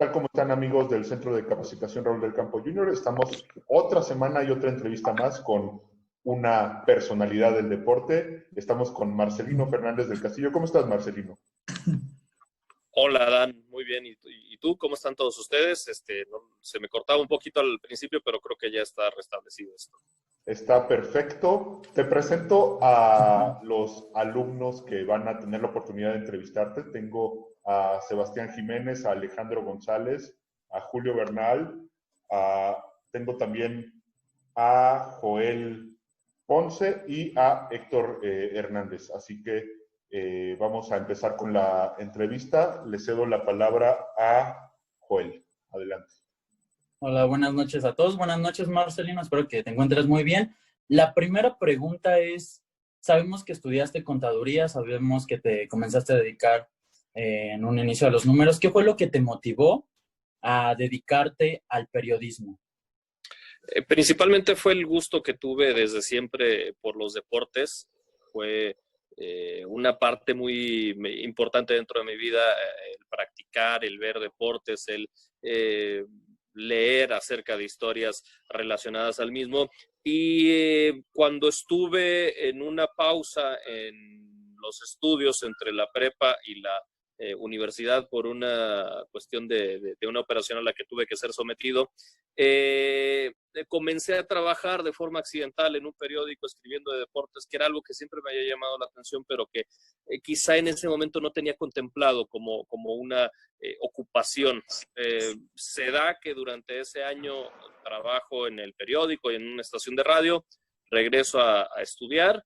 tal? ¿Cómo están, amigos del Centro de Capacitación Raúl del Campo Junior? Estamos otra semana y otra entrevista más con una personalidad del deporte. Estamos con Marcelino Fernández del Castillo. ¿Cómo estás, Marcelino? Hola, Dan, muy bien. ¿Y tú? ¿Cómo están todos ustedes? Se me cortaba un poquito al principio, pero creo que ya está restablecido esto. Está perfecto. Te presento a los alumnos que van a tener la oportunidad de entrevistarte. Tengo a Sebastián Jiménez, a Alejandro González, a Julio Bernal, tengo también a Joel Ponce y a Héctor Hernández. Así que vamos a empezar con la entrevista. Le cedo la palabra a Joel. Adelante. Hola, buenas noches a todos. Buenas noches, Marcelino. Espero que te encuentres muy bien. La primera pregunta es, sabemos que estudiaste contaduría, sabemos que te comenzaste a dedicar en un inicio a los números. ¿Qué fue lo que te motivó a dedicarte al periodismo? Principalmente fue el gusto que tuve desde siempre por los deportes. Fue una parte muy importante dentro de mi vida, el practicar, el ver deportes, el leer acerca de historias relacionadas al mismo. Y cuando estuve en una pausa en los estudios entre la prepa y la universidad por una cuestión de una operación a la que tuve que ser sometido, comencé a trabajar de forma accidental en un periódico escribiendo de deportes, que era algo que siempre me había llamado la atención, pero que quizá en ese momento no tenía contemplado como una ocupación. Se da que durante ese año trabajo en el periódico y en una estación de radio, regreso a estudiar,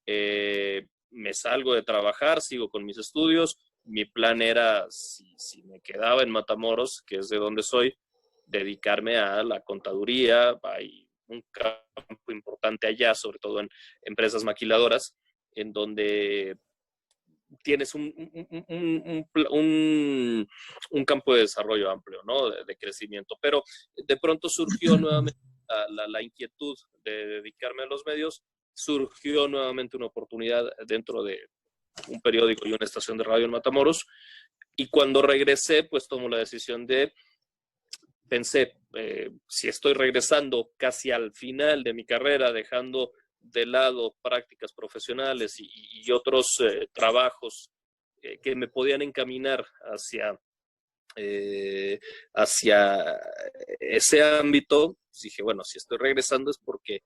me salgo de trabajar, sigo con mis estudios. Mi plan era, si me quedaba en Matamoros, que es de donde soy, dedicarme a la contaduría. Hay un campo importante allá, sobre todo en empresas maquiladoras, en donde tienes un campo de desarrollo amplio, ¿no? De crecimiento. Pero de pronto surgió nuevamente la inquietud de dedicarme a los medios, surgió nuevamente una oportunidad dentro de un periódico y una estación de radio en Matamoros, y cuando regresé, pues tomo la decisión pensé, si estoy regresando casi al final de mi carrera, dejando de lado prácticas profesionales y otros trabajos que me podían encaminar hacia ese ámbito, pues dije, bueno, si estoy regresando es porque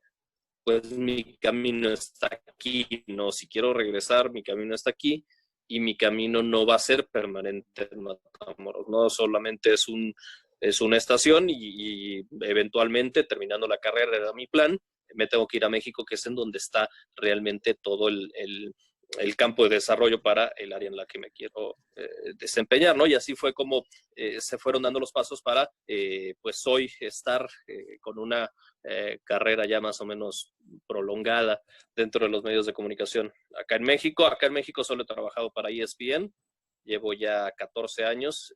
pues mi camino está aquí, ¿no? Si quiero regresar, mi camino está aquí y mi camino no va a ser permanente en Matamoros, no solamente es una estación y eventualmente, terminando la carrera, era mi plan, me tengo que ir a México, que es en donde está realmente todo el campo de desarrollo para el área en la que me quiero desempeñar, ¿no? Y así fue como se fueron dando los pasos para, pues hoy estar con una carrera ya más o menos prolongada dentro de los medios de comunicación acá en México. Acá en México solo he trabajado para ESPN, llevo ya 14 años.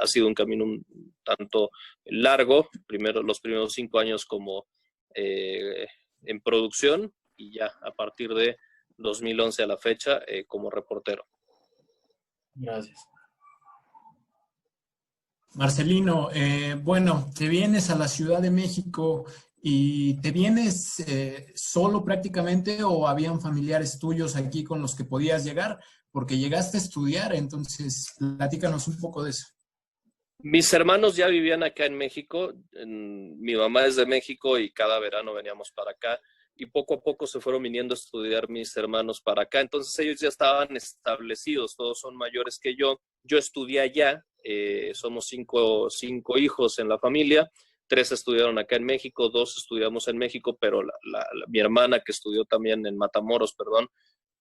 Ha sido un camino un tanto largo, los primeros 5 años como en producción, y ya a partir de 2011 a la fecha como reportero. Gracias. Marcelino, bueno, te vienes a la Ciudad de México y te vienes solo prácticamente, o habían familiares tuyos aquí con los que podías llegar, porque llegaste a estudiar. Entonces platícanos un poco de eso. Mis hermanos ya vivían acá en México, mi mamá es de México y cada verano veníamos para acá, y poco a poco se fueron viniendo a estudiar mis hermanos para acá. Entonces ellos ya estaban establecidos, todos son mayores que yo estudié allá, somos cinco hijos en la familia, 3 estudiaron acá en México, 2 estudiamos en México, pero mi hermana, que estudió también en Matamoros,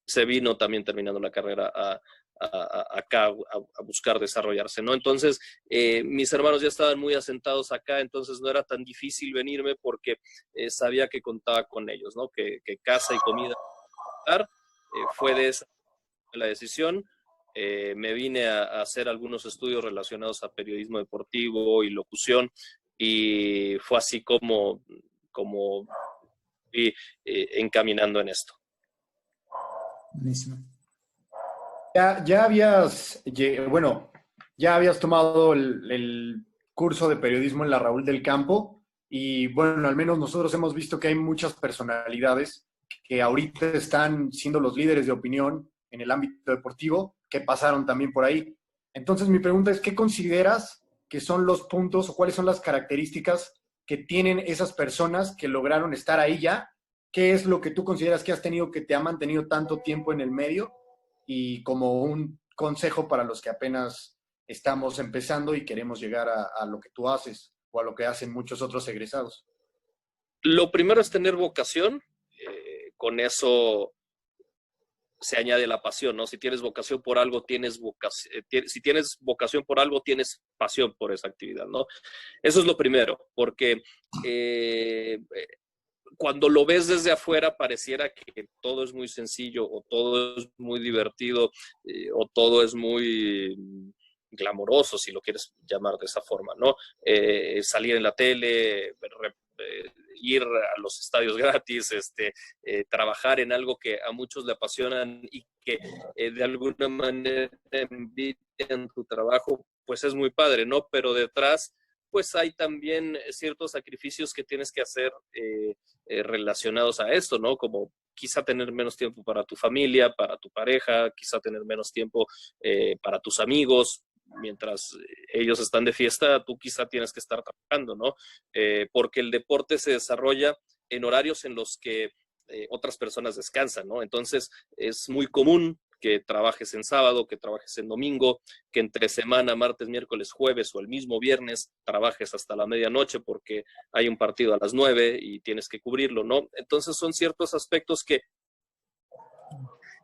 se vino también terminando la carrera acá a buscar desarrollarse, ¿no? Entonces, mis hermanos ya estaban muy asentados acá, entonces no era tan difícil venirme porque sabía que contaba con ellos, ¿no? Que casa y comida fue de esa la decisión. Me vine a hacer algunos estudios relacionados a periodismo deportivo y locución, y fue así como fui encaminando en esto. Buenísimo. Ya habías, bueno, ya habías tomado el curso de periodismo en la Raúl del Campo y bueno, al menos nosotros hemos visto que hay muchas personalidades que ahorita están siendo los líderes de opinión en el ámbito deportivo, que pasaron también por ahí. Entonces mi pregunta es, ¿qué consideras que son los puntos o cuáles son las características que tienen esas personas que lograron estar ahí ya? ¿Qué es lo que tú consideras que has tenido que te ha mantenido tanto tiempo en el medio? Y como un consejo para los que apenas estamos empezando y queremos llegar a lo que tú haces o a lo que hacen muchos otros egresados. Lo primero es tener vocación. Con eso se añade la pasión, ¿no? Si tienes vocación por algo, tienes vocación. Si tienes vocación por algo, tienes pasión por esa actividad, ¿no? Eso es lo primero, porque cuando lo ves desde afuera pareciera que todo es muy sencillo o todo es muy divertido o todo es muy glamoroso, si lo quieres llamar de esa forma, ¿no? Salir en la tele, ir a los estadios gratis, trabajar en algo que a muchos le apasionan y que de alguna manera envidian tu trabajo, pues es muy padre, ¿no? Pero detrás pues hay también ciertos sacrificios que tienes que hacer relacionados a esto, ¿no? Como quizá tener menos tiempo para tu familia, para tu pareja, quizá tener menos tiempo para tus amigos. Mientras ellos están de fiesta, tú quizá tienes que estar trabajando, ¿no? Porque el deporte se desarrolla en horarios en los que otras personas descansan, ¿no? Entonces es muy común que trabajes en sábado, que trabajes en domingo, que entre semana, martes, miércoles, jueves o el mismo viernes trabajes hasta la medianoche porque hay un partido a las 9 y tienes que cubrirlo, ¿no? Entonces son ciertos aspectos que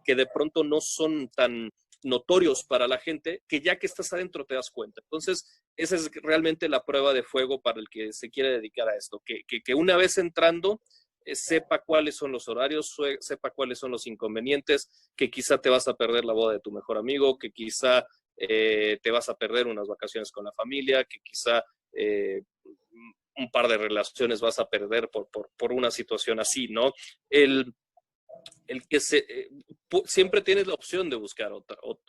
de pronto no son tan notorios para la gente, que ya que estás adentro te das cuenta. Entonces, esa es realmente la prueba de fuego para el que se quiere dedicar a esto, que una vez entrando, sepa cuáles son los horarios, sepa cuáles son los inconvenientes, que quizá te vas a perder la boda de tu mejor amigo, que quizá te vas a perder unas vacaciones con la familia, que quizá un par de relaciones vas a perder por una situación así, ¿no? El que siempre tienes la opción de buscar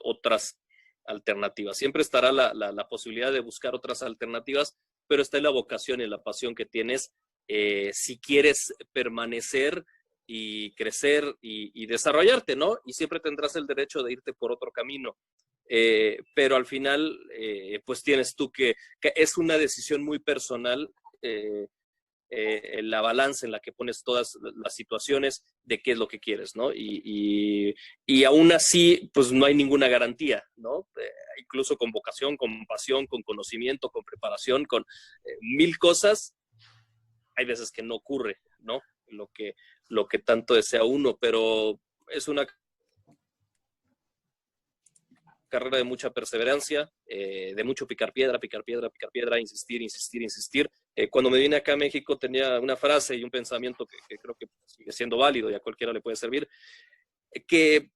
otras alternativas, siempre estará la posibilidad de buscar otras alternativas, pero está en la vocación y en la pasión que tienes si quieres permanecer y crecer y desarrollarte, ¿no? Y siempre tendrás el derecho de irte por otro camino. Pero al final, pues tienes tú que es una decisión muy personal, la balanza en la que pones todas las situaciones de qué es lo que quieres, ¿no? Y aún así, pues no hay ninguna garantía, ¿no? Incluso con vocación, con pasión, con conocimiento, con preparación, con mil cosas, hay veces que no ocurre, ¿no? Lo que tanto desea uno, pero es una carrera de mucha perseverancia, de mucho picar piedra, insistir, insistir, insistir. Cuando me vine acá a México tenía una frase y un pensamiento que creo que sigue siendo válido y a cualquiera le puede servir, que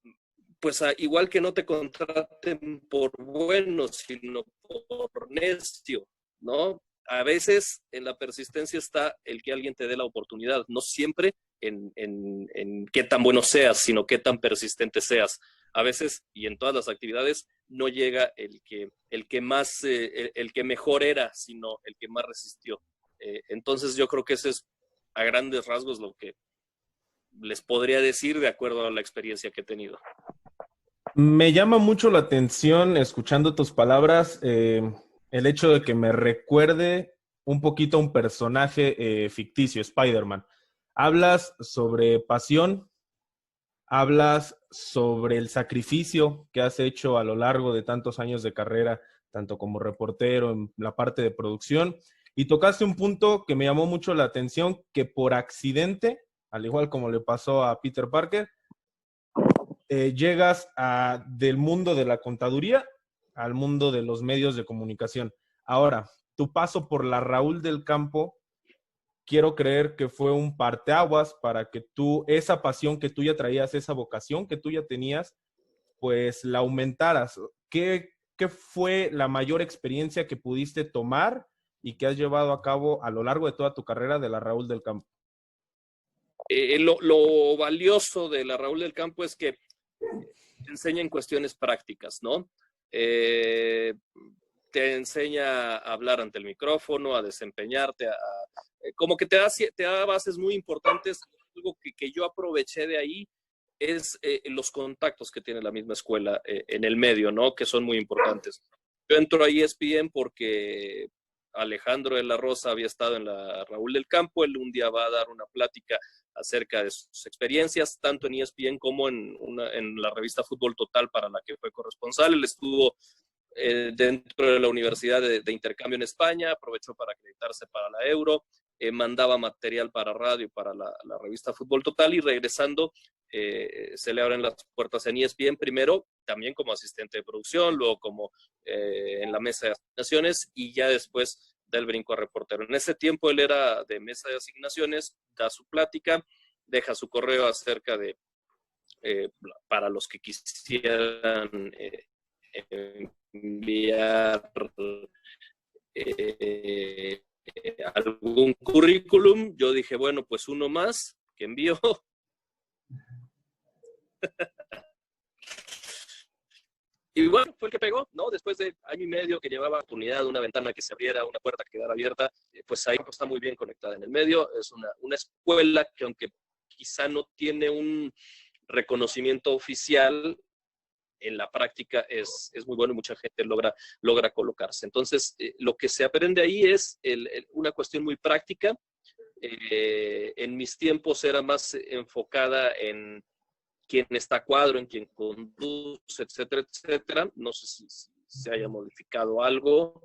pues igual que no te contraten por bueno, sino por necio, ¿no? A veces en la persistencia está el que alguien te dé la oportunidad, no siempre en qué tan bueno seas, sino qué tan persistente seas. A veces, y en todas las actividades, no llega el que más, el que mejor era, sino el que más resistió. Entonces yo creo que ese es a grandes rasgos lo que les podría decir de acuerdo a la experiencia que he tenido. Me llama mucho la atención, escuchando tus palabras, el hecho de que me recuerde un poquito a un personaje ficticio, Spider-Man. Hablas sobre pasión, hablas sobre el sacrificio que has hecho a lo largo de tantos años de carrera, tanto como reportero en la parte de producción, y tocaste un punto que me llamó mucho la atención, que por accidente, al igual como le pasó a Peter Parker, llegas del mundo de la contaduría al mundo de los medios de comunicación. Ahora, tu paso por la Raúl del Campo, quiero creer que fue un parteaguas para que tú, esa pasión que tú ya traías, esa vocación que tú ya tenías, pues la aumentaras. ¿Qué fue la mayor experiencia que pudiste tomar y que has llevado a cabo a lo largo de toda tu carrera de la Raúl del Campo? Lo valioso de la Raúl del Campo es que te enseña en cuestiones prácticas, ¿no? te enseña a hablar ante el micrófono, a desempeñarte, como que te da bases muy importantes. Algo que yo aproveché de ahí es los contactos que tiene la misma escuela en el medio, ¿no? Que son muy importantes. Yo entro a ESPN porque Alejandro de la Rosa había estado en la Raúl del Campo. Él un día va a dar una plática acerca de sus experiencias, tanto en ESPN como en la revista Fútbol Total, para la que fue corresponsal. Él estuvo dentro de la universidad de intercambio en España, aprovechó para acreditarse para la Euro, mandaba material para radio, para la revista Fútbol Total, y regresando se le abren las puertas en ESPN, primero también como asistente de producción, luego como en la mesa de asignaciones, y ya después da el brinco a reportero. En ese tiempo él era de mesa de asignaciones, da su plática, deja su correo acerca de para los que quisieran enviar algún currículum. Yo dije, bueno, pues uno más que envío. Y bueno, fue el que pegó, ¿no? Después de año y medio que llevaba oportunidad, una ventana que se abriera, una puerta que quedara abierta, pues ahí está muy bien conectada en el medio. Es una escuela que, aunque quizá no tiene un reconocimiento oficial, en la práctica es muy bueno y mucha gente logra colocarse. Entonces, lo que se aprende ahí es una cuestión muy práctica. En mis tiempos era más enfocada en quién está a cuadro, en quién conduce, etcétera, etcétera. No sé si se haya modificado algo,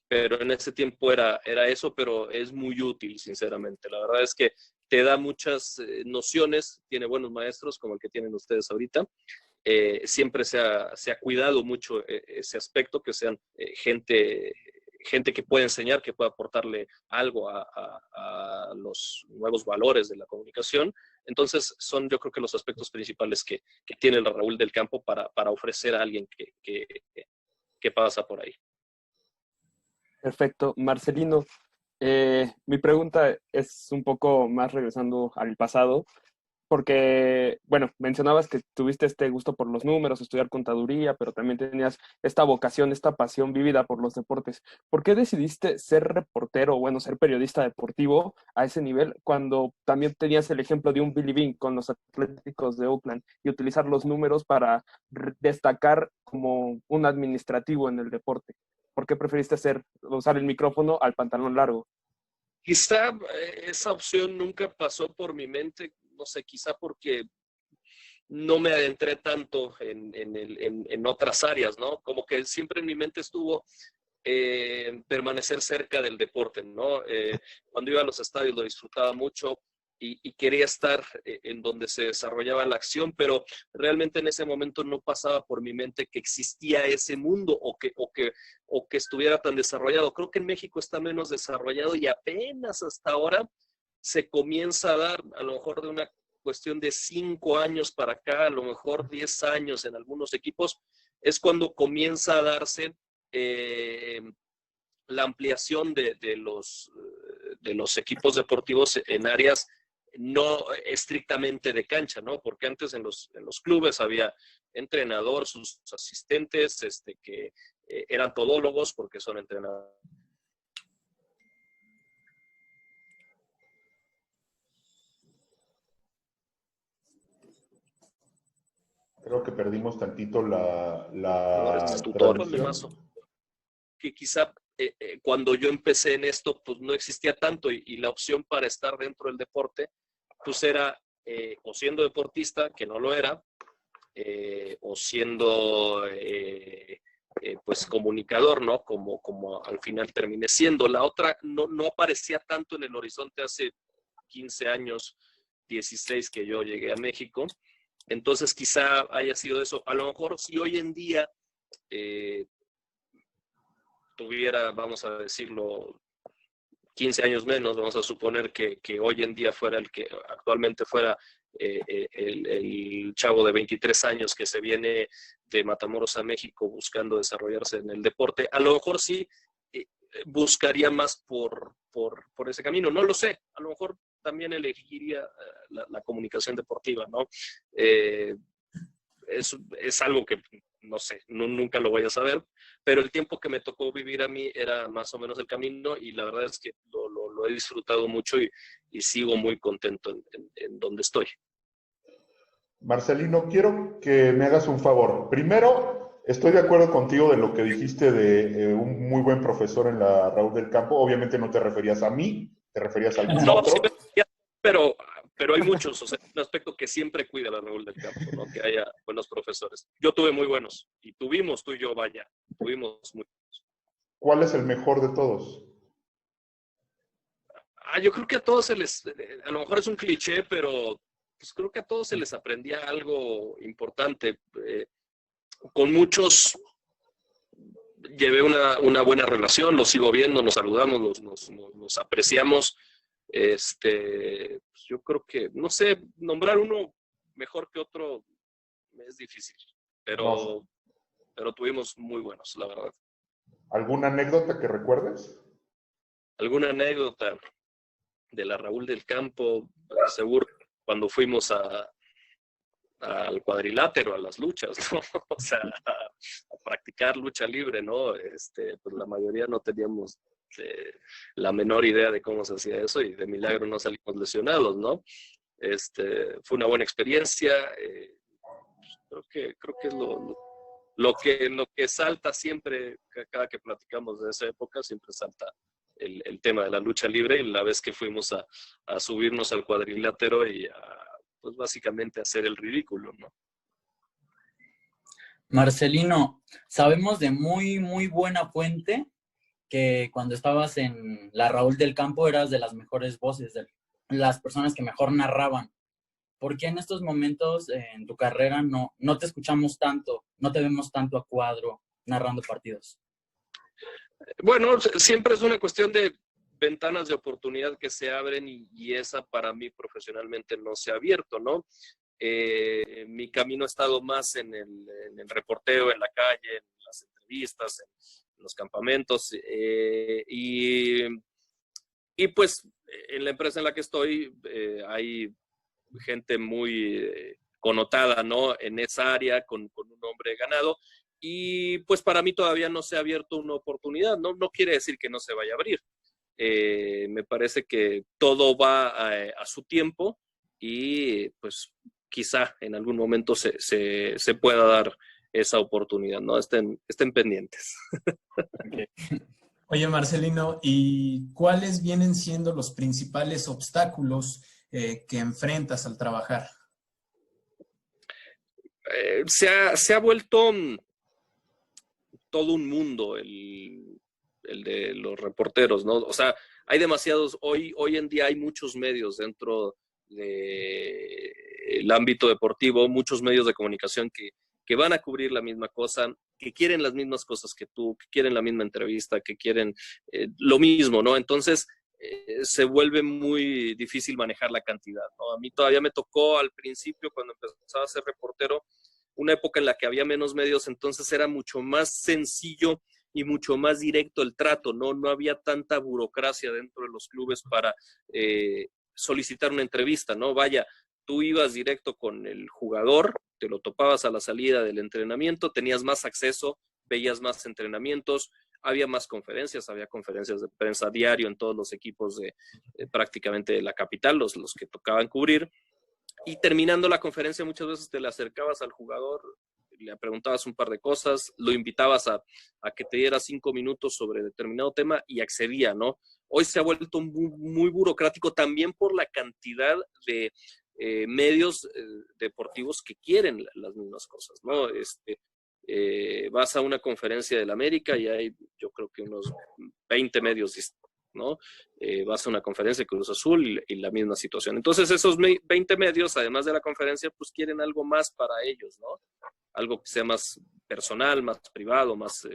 pero en ese tiempo era eso, pero es muy útil, sinceramente. La verdad es que te da muchas nociones, tiene buenos maestros como el que tienen ustedes ahorita. Siempre se ha cuidado mucho ese aspecto, que sean gente que puede enseñar, que pueda aportarle algo a los nuevos valores de la comunicación. Entonces, son yo creo que los aspectos principales que tiene el Raúl del Campo para ofrecer a alguien que pasa por ahí. Perfecto. Marcelino, mi pregunta es un poco más regresando al pasado, porque, bueno, mencionabas que tuviste este gusto por los números, estudiar contaduría, pero también tenías esta vocación, esta pasión vívida por los deportes. ¿Por qué decidiste ser reportero, bueno, ser periodista deportivo a ese nivel, cuando también tenías el ejemplo de un Billy Beane con los Atléticos de Oakland y utilizar los números para destacar como un administrativo en el deporte? ¿Por qué preferiste usar el micrófono al pantalón largo? Quizá esa opción nunca pasó por mi mente, no sé, quizá porque no me adentré tanto en otras áreas, ¿no? Como que siempre en mi mente estuvo permanecer cerca del deporte, ¿no? Cuando iba a los estadios lo disfrutaba mucho y quería estar en donde se desarrollaba la acción, pero realmente en ese momento no pasaba por mi mente que existía ese mundo o que estuviera tan desarrollado. Creo que en México está menos desarrollado y apenas hasta ahora se comienza a dar, a lo mejor de una cuestión de 5 años para acá, a lo mejor 10 años en algunos equipos, es cuando comienza a darse la ampliación de los equipos deportivos en áreas no estrictamente de cancha, ¿no? Porque antes en los clubes había entrenador, sus asistentes, que eran todólogos porque son entrenadores. Creo que perdimos tantito la transmisión. Que quizá cuando yo empecé en esto, pues no existía tanto y la opción para estar dentro del deporte, pues era o siendo deportista, que no lo era, o siendo pues comunicador, ¿no? Como al final terminé siendo. La otra no aparecía tanto en el horizonte hace 15 años, 16 que yo llegué a México. Entonces quizá haya sido eso. A lo mejor si hoy en día tuviera, vamos a decirlo, 15 años menos, vamos a suponer que hoy en día fuera el que actualmente fuera el chavo de 23 años que se viene de Matamoros a México buscando desarrollarse en el deporte, a lo mejor sí buscaría más por ese camino. No lo sé, a lo mejor también elegiría la comunicación deportiva, ¿no? Es algo que no sé, nunca lo voy a saber, pero el tiempo que me tocó vivir a mí era más o menos el camino y la verdad es que lo he disfrutado mucho y sigo muy contento en donde estoy. Marcelino, quiero que me hagas un favor. Primero, estoy de acuerdo contigo de lo que dijiste de un muy buen profesor en la Raúl del Campo. Obviamente no te referías a mí, te referías a algún otro. Sí, pero hay muchos, o sea, un aspecto que siempre cuida la Raúl del Campo, ¿no? Que haya buenos profesores. Yo tuve muy buenos, y tuvimos, tú y yo, vaya, tuvimos muy buenos. ¿Cuál es el mejor de todos? Yo creo que a todos a lo mejor es un cliché, pero pues creo que a todos se les aprendía algo importante. Con muchos llevé una buena relación, los sigo viendo, nos saludamos, nos apreciamos. Pues yo creo que, no sé, nombrar uno mejor que otro es difícil, pero tuvimos muy buenos, la verdad. ¿Alguna anécdota que recuerdes? ¿Alguna anécdota de la Raúl del Campo? Seguro cuando fuimos al cuadrilátero, a las luchas, ¿no? O sea, a practicar lucha libre, ¿no? Pues la mayoría no teníamos la menor idea de cómo se hacía eso y de milagro no salimos lesionados, ¿no? Fue una buena experiencia. Creo que es lo que salta siempre, cada que platicamos de esa época, siempre salta el tema de la lucha libre y la vez que fuimos a subirnos al cuadrilátero y pues básicamente hacer el ridículo, ¿no? Marcelino, sabemos de muy, muy buena fuente que cuando estabas en la Raúl del Campo eras de las mejores voces, de las personas que mejor narraban. ¿Por qué en estos momentos en tu carrera no te escuchamos tanto, no te vemos tanto a cuadro narrando partidos? Bueno, siempre es una cuestión de ventanas de oportunidad que se abren y esa para mí profesionalmente no se ha abierto, ¿no? Mi camino ha estado más en el reporteo, en la calle, en las entrevistas, en los campamentos y pues en la empresa en la que estoy hay gente muy connotada, ¿no? En esa área con un nombre ganado y pues para mí todavía no se ha abierto una oportunidad, no quiere decir que no se vaya a abrir. Me parece que todo va a su tiempo y pues quizá en algún momento se pueda dar esa oportunidad, ¿no? Estén pendientes. Okay. Oye, Marcelino, ¿y cuáles vienen siendo los principales obstáculos que enfrentas al trabajar? Se ha vuelto todo un mundo el de los reporteros, ¿no? O sea, hay demasiados, hoy en día hay muchos medios dentro del ámbito deportivo, muchos medios de comunicación que van a cubrir la misma cosa, que quieren las mismas cosas que tú, que quieren la misma entrevista, que quieren lo mismo, ¿no? Entonces, se vuelve muy difícil manejar la cantidad, ¿no? A mí todavía me tocó al principio, cuando empezaba a ser reportero, una época en la que había menos medios, entonces era mucho más sencillo y mucho más directo el trato, ¿no? No había tanta burocracia dentro de los clubes para solicitar una entrevista, ¿no? Vaya, tú ibas directo con el jugador, te lo topabas a la salida del entrenamiento, tenías más acceso, veías más entrenamientos, había más conferencias, había conferencias de prensa diario en todos los equipos de prácticamente de la capital, los que tocaban cubrir. Y terminando la conferencia muchas veces te le acercabas al jugador, le preguntabas un par de cosas, lo invitabas a que te diera 5 minutos sobre determinado tema y accedía, ¿no? Hoy se ha vuelto muy, muy burocrático también por la cantidad de medios deportivos que quieren las mismas cosas, ¿no? Vas a una conferencia del América y hay yo creo que unos 20 medios distintos, ¿no? Vas a una conferencia de Cruz Azul y la misma situación. Entonces esos 20 medios, además de la conferencia, pues quieren algo más para ellos, ¿no? Algo que sea más personal, más privado, más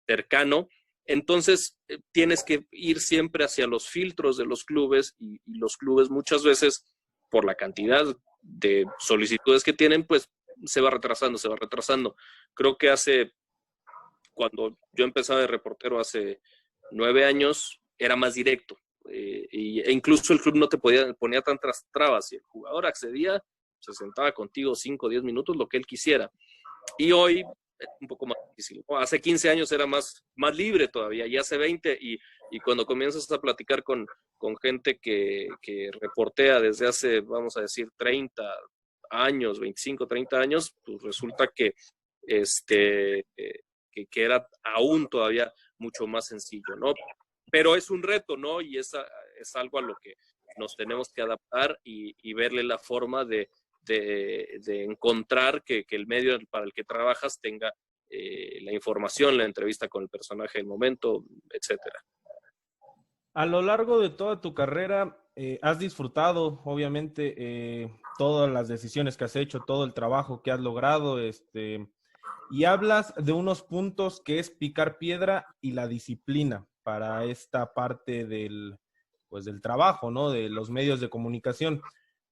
cercano. Entonces tienes que ir siempre hacia los filtros de los clubes y los clubes muchas veces, por la cantidad de solicitudes que tienen, pues se va retrasando. Creo que cuando yo empezaba de reportero hace 9 años, era más directo. E incluso el club no te ponía tantas trabas. Si el jugador accedía, se sentaba contigo 5 o 10 minutos, lo que él quisiera. Y hoy es un poco más difícil. Hace 15 años era más libre todavía, y hace 20, y cuando comienzas a platicar con gente que reportea desde hace, vamos a decir, 30 años, 25, 30 años, pues resulta que que era aún todavía mucho más sencillo, ¿no? Pero es un reto, ¿no? Y es algo a lo que nos tenemos que adaptar y verle la forma de encontrar que el medio para el que trabajas tenga la información, la entrevista con el personaje del momento, etcétera. A lo largo de toda tu carrera, has disfrutado, obviamente, todas las decisiones que has hecho, todo el trabajo que has logrado, y hablas de unos puntos que es picar piedra y la disciplina para esta parte del trabajo, ¿no? De los medios de comunicación.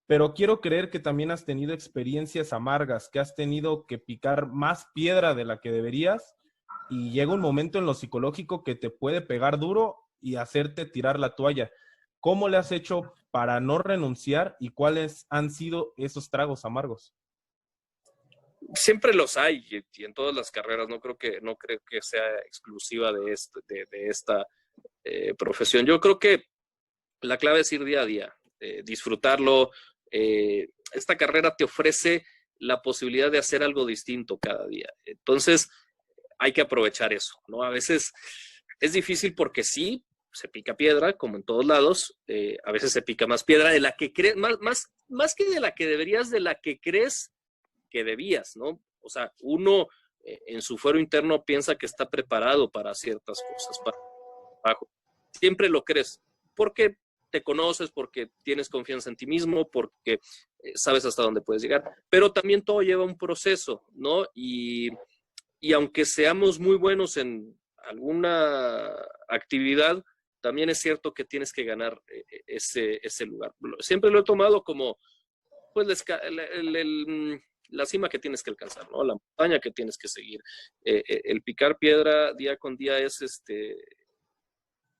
Pero quiero creer que también has tenido experiencias amargas, que has tenido que picar más piedra de la que deberías, y llega un momento en lo psicológico que te puede pegar duro y hacerte tirar la toalla. ¿Cómo le has hecho para no renunciar y cuáles han sido esos tragos amargos? Siempre los hay, y en todas las carreras. No creo que sea exclusiva de esta profesión. Yo creo que la clave es ir día a día, disfrutarlo. Esta carrera te ofrece la posibilidad de hacer algo distinto cada día. Entonces, hay que aprovechar eso, ¿no? A veces es difícil porque sí, se pica piedra, como en todos lados. A veces se pica más piedra de la que crees, más que de la que deberías, de la que crees que debías, ¿no? O sea, uno en su fuero interno piensa que está preparado para ciertas cosas, para trabajo. Siempre lo crees, porque te conoces, porque tienes confianza en ti mismo, porque sabes hasta dónde puedes llegar. Pero también todo lleva un proceso, ¿no? Y aunque seamos muy buenos en alguna actividad, también es cierto que tienes que ganar ese lugar. Siempre lo he tomado como, pues, la cima que tienes que alcanzar, ¿no? La montaña que tienes que seguir. El picar piedra día con día es,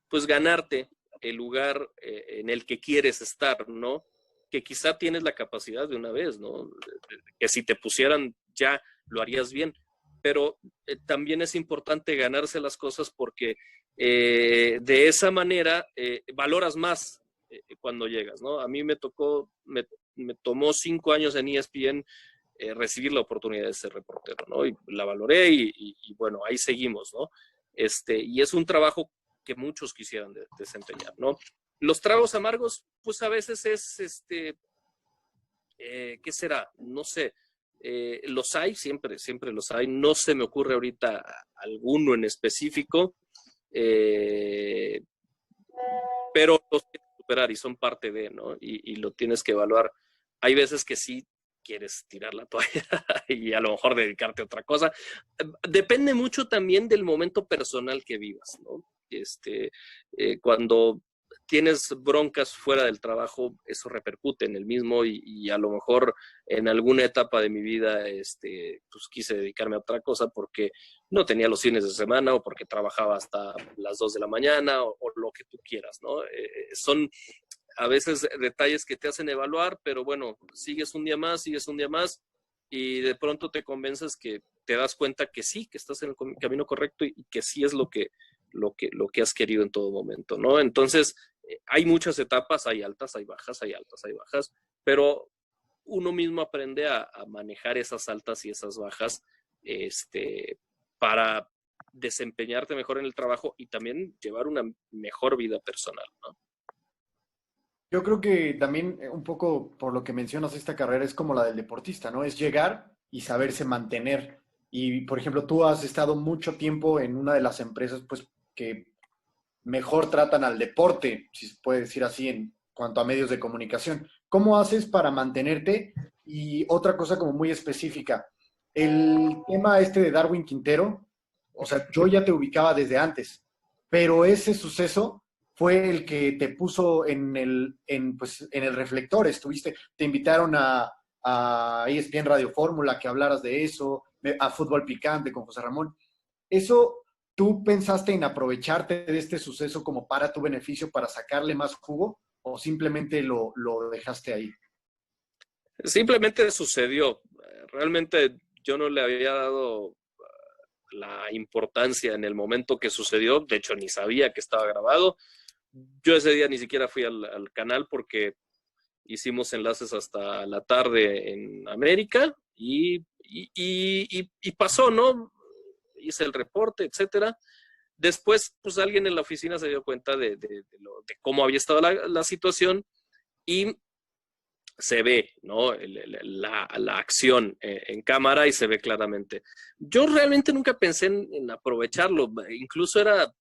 pues, ganarte el lugar en el que quieres estar, ¿no? Que quizá tienes la capacidad de una vez, ¿no? Que si te pusieran ya lo harías bien, pero también es importante ganarse las cosas porque de esa manera valoras más cuando llegas, ¿no? A mí me tomó 5 años en ESPN recibir la oportunidad de ser reportero, ¿no? Y la valoré y bueno, ahí seguimos, ¿no? Y es un trabajo que muchos quisieran desempeñar, ¿no? Los tragos amargos, pues a veces es, ¿qué será? No sé. Los hay, siempre los hay. No se me ocurre ahorita alguno en específico, pero los tienes que superar y son parte de, ¿no? Y lo tienes que evaluar. Hay veces que sí quieres tirar la toalla y a lo mejor dedicarte a otra cosa. Depende mucho también del momento personal que vivas, ¿no? Cuando tienes broncas fuera del trabajo, eso repercute en el mismo y a lo mejor en alguna etapa de mi vida pues quise dedicarme a otra cosa porque no tenía los fines de semana o porque trabajaba hasta las 2 de la mañana o lo que tú quieras, ¿no? Son a veces detalles que te hacen evaluar, pero bueno, sigues un día más y de pronto te convences que te das cuenta que sí, que estás en el camino correcto y que sí es lo que has querido en todo momento, ¿no? Entonces, hay muchas etapas, hay altas, hay bajas, hay altas, hay bajas, pero uno mismo aprende a manejar esas altas y esas bajas para desempeñarte mejor en el trabajo y también llevar una mejor vida personal, ¿no? Yo creo que también un poco por lo que mencionas, esta carrera es como la del deportista, ¿no? Es llegar y saberse mantener. Y, por ejemplo, tú has estado mucho tiempo en una de las empresas, pues, que mejor tratan al deporte, si se puede decir así, en cuanto a medios de comunicación. ¿Cómo haces para mantenerte? Y otra cosa como muy específica, el tema de Darwin Quintero, o sea, yo ya te ubicaba desde antes, pero ese suceso fue el que te puso en el reflector. Te invitaron a ESPN Radio Fórmula que hablaras de eso, a Fútbol Picante con José Ramón. Eso, ¿tú pensaste en aprovecharte de este suceso como para tu beneficio, para sacarle más jugo, o simplemente lo dejaste ahí? Simplemente sucedió. Realmente yo no le había dado la importancia en el momento que sucedió, de hecho ni sabía que estaba grabado. Yo ese día ni siquiera fui al canal porque hicimos enlaces hasta la tarde en América y pasó, ¿no? Hice el reporte, etcétera. Después, pues alguien en la oficina se dio cuenta de cómo había estado la situación y se ve, ¿no? La acción en cámara y se ve claramente. Yo realmente nunca pensé en aprovecharlo, incluso era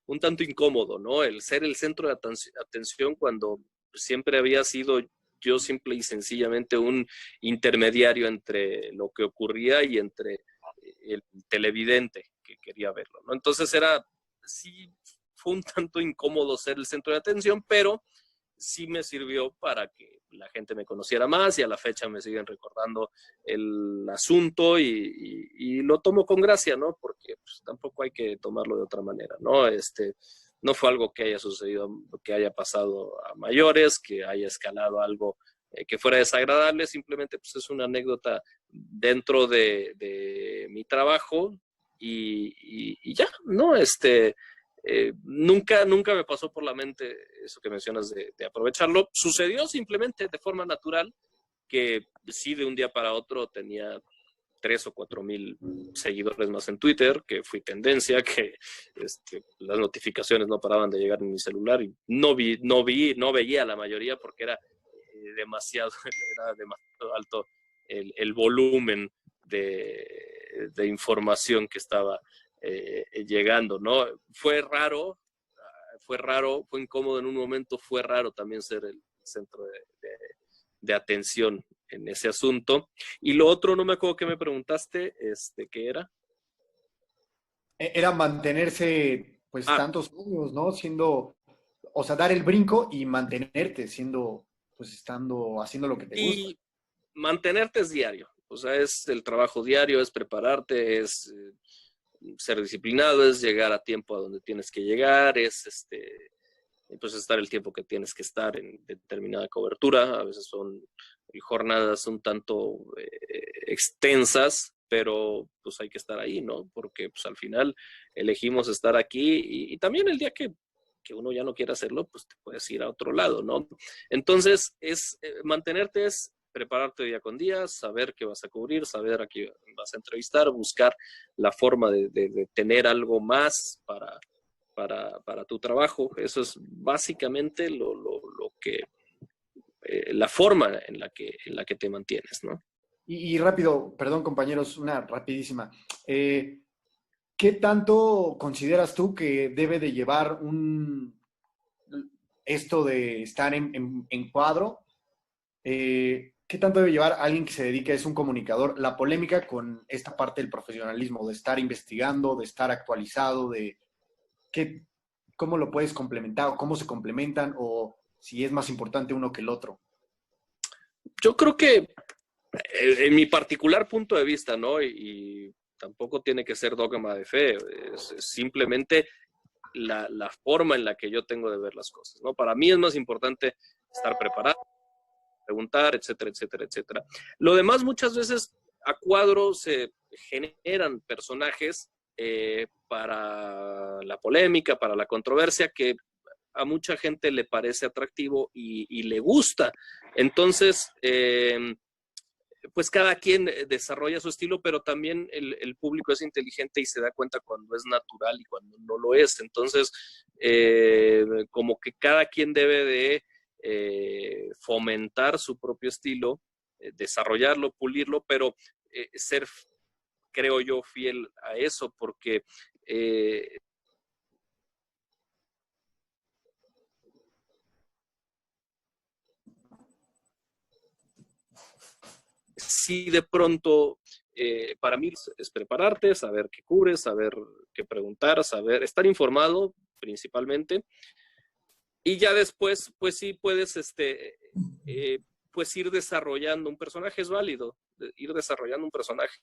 un tanto incómodo, ¿no? El ser el centro de atención cuando siempre había sido yo simple y sencillamente un intermediario entre lo que ocurría y entre el televidente que quería verlo, ¿no? Entonces sí, fue un tanto incómodo ser el centro de atención, pero sí me sirvió para que la gente me conociera más y a la fecha me siguen recordando el asunto y lo tomo con gracia, ¿no? Porque pues, tampoco hay que tomarlo de otra manera, ¿no? No fue algo que haya sucedido, que haya pasado a mayores, que haya escalado algo que fuera desagradable, simplemente pues es una anécdota dentro de mi trabajo y ya, ¿no? Nunca me pasó por la mente eso que mencionas de aprovecharlo. Sucedió simplemente de forma natural que sí de un día para otro tenía 3 o 4 mil seguidores más en Twitter, que fui tendencia, que las notificaciones no paraban de llegar en mi celular y no veía la mayoría porque era demasiado alto el volumen de información que estaba llegando, ¿no? Fue raro, fue incómodo en un momento, fue raro también ser el centro de atención en ese asunto. Y lo otro, no me acuerdo que me preguntaste, ¿qué era? Era mantenerse, pues, tantos años, ¿no? Siendo, o sea, dar el brinco y mantenerte siendo, pues, haciendo lo que te gusta. Y mantenerte es diario, o sea, es el trabajo diario, es prepararte, es ser disciplinado, es llegar a tiempo a donde tienes que llegar, es pues estar el tiempo que tienes que estar en determinada cobertura. A veces son jornadas un tanto extensas, pero pues hay que estar ahí, ¿no? Porque pues al final elegimos estar aquí y también el día que uno ya no quiera hacerlo, pues te puedes ir a otro lado, ¿no? Entonces, mantenerte es prepararte día con día, saber qué vas a cubrir, saber a qué vas a entrevistar, buscar la forma de tener algo más para tu trabajo. Eso es básicamente lo que la forma en la que te mantienes, ¿no? Y rápido, perdón compañeros, una rapidísima. ¿Qué tanto consideras tú que debe de llevar esto de estar en cuadro? ¿Qué tanto debe llevar alguien que se dedique, es un comunicador, la polémica con esta parte del profesionalismo, de estar investigando, de estar actualizado, cómo lo puedes complementar o cómo se complementan o si es más importante uno que el otro? Yo creo que en mi particular punto de vista, ¿no? Y tampoco tiene que ser dogma de fe, es simplemente la forma en la que yo tengo de ver las cosas, ¿no? Para mí es más importante estar preparado, preguntar, etcétera, etcétera, etcétera. Lo demás muchas veces a cuadro se generan personajes para la polémica, para la controversia, que a mucha gente le parece atractivo y le gusta. Entonces, pues cada quien desarrolla su estilo, pero también el público es inteligente y se da cuenta cuando es natural y cuando no lo es. Entonces, como que cada quien debe de fomentar su propio estilo, desarrollarlo, pulirlo, pero ser, creo yo, fiel a eso, porque si de pronto, para mí es prepararte, saber qué cubres, saber qué preguntar, saber estar informado principalmente, y ya después, pues sí puedes, pues ir desarrollando un personaje, es válido, ir desarrollando un personaje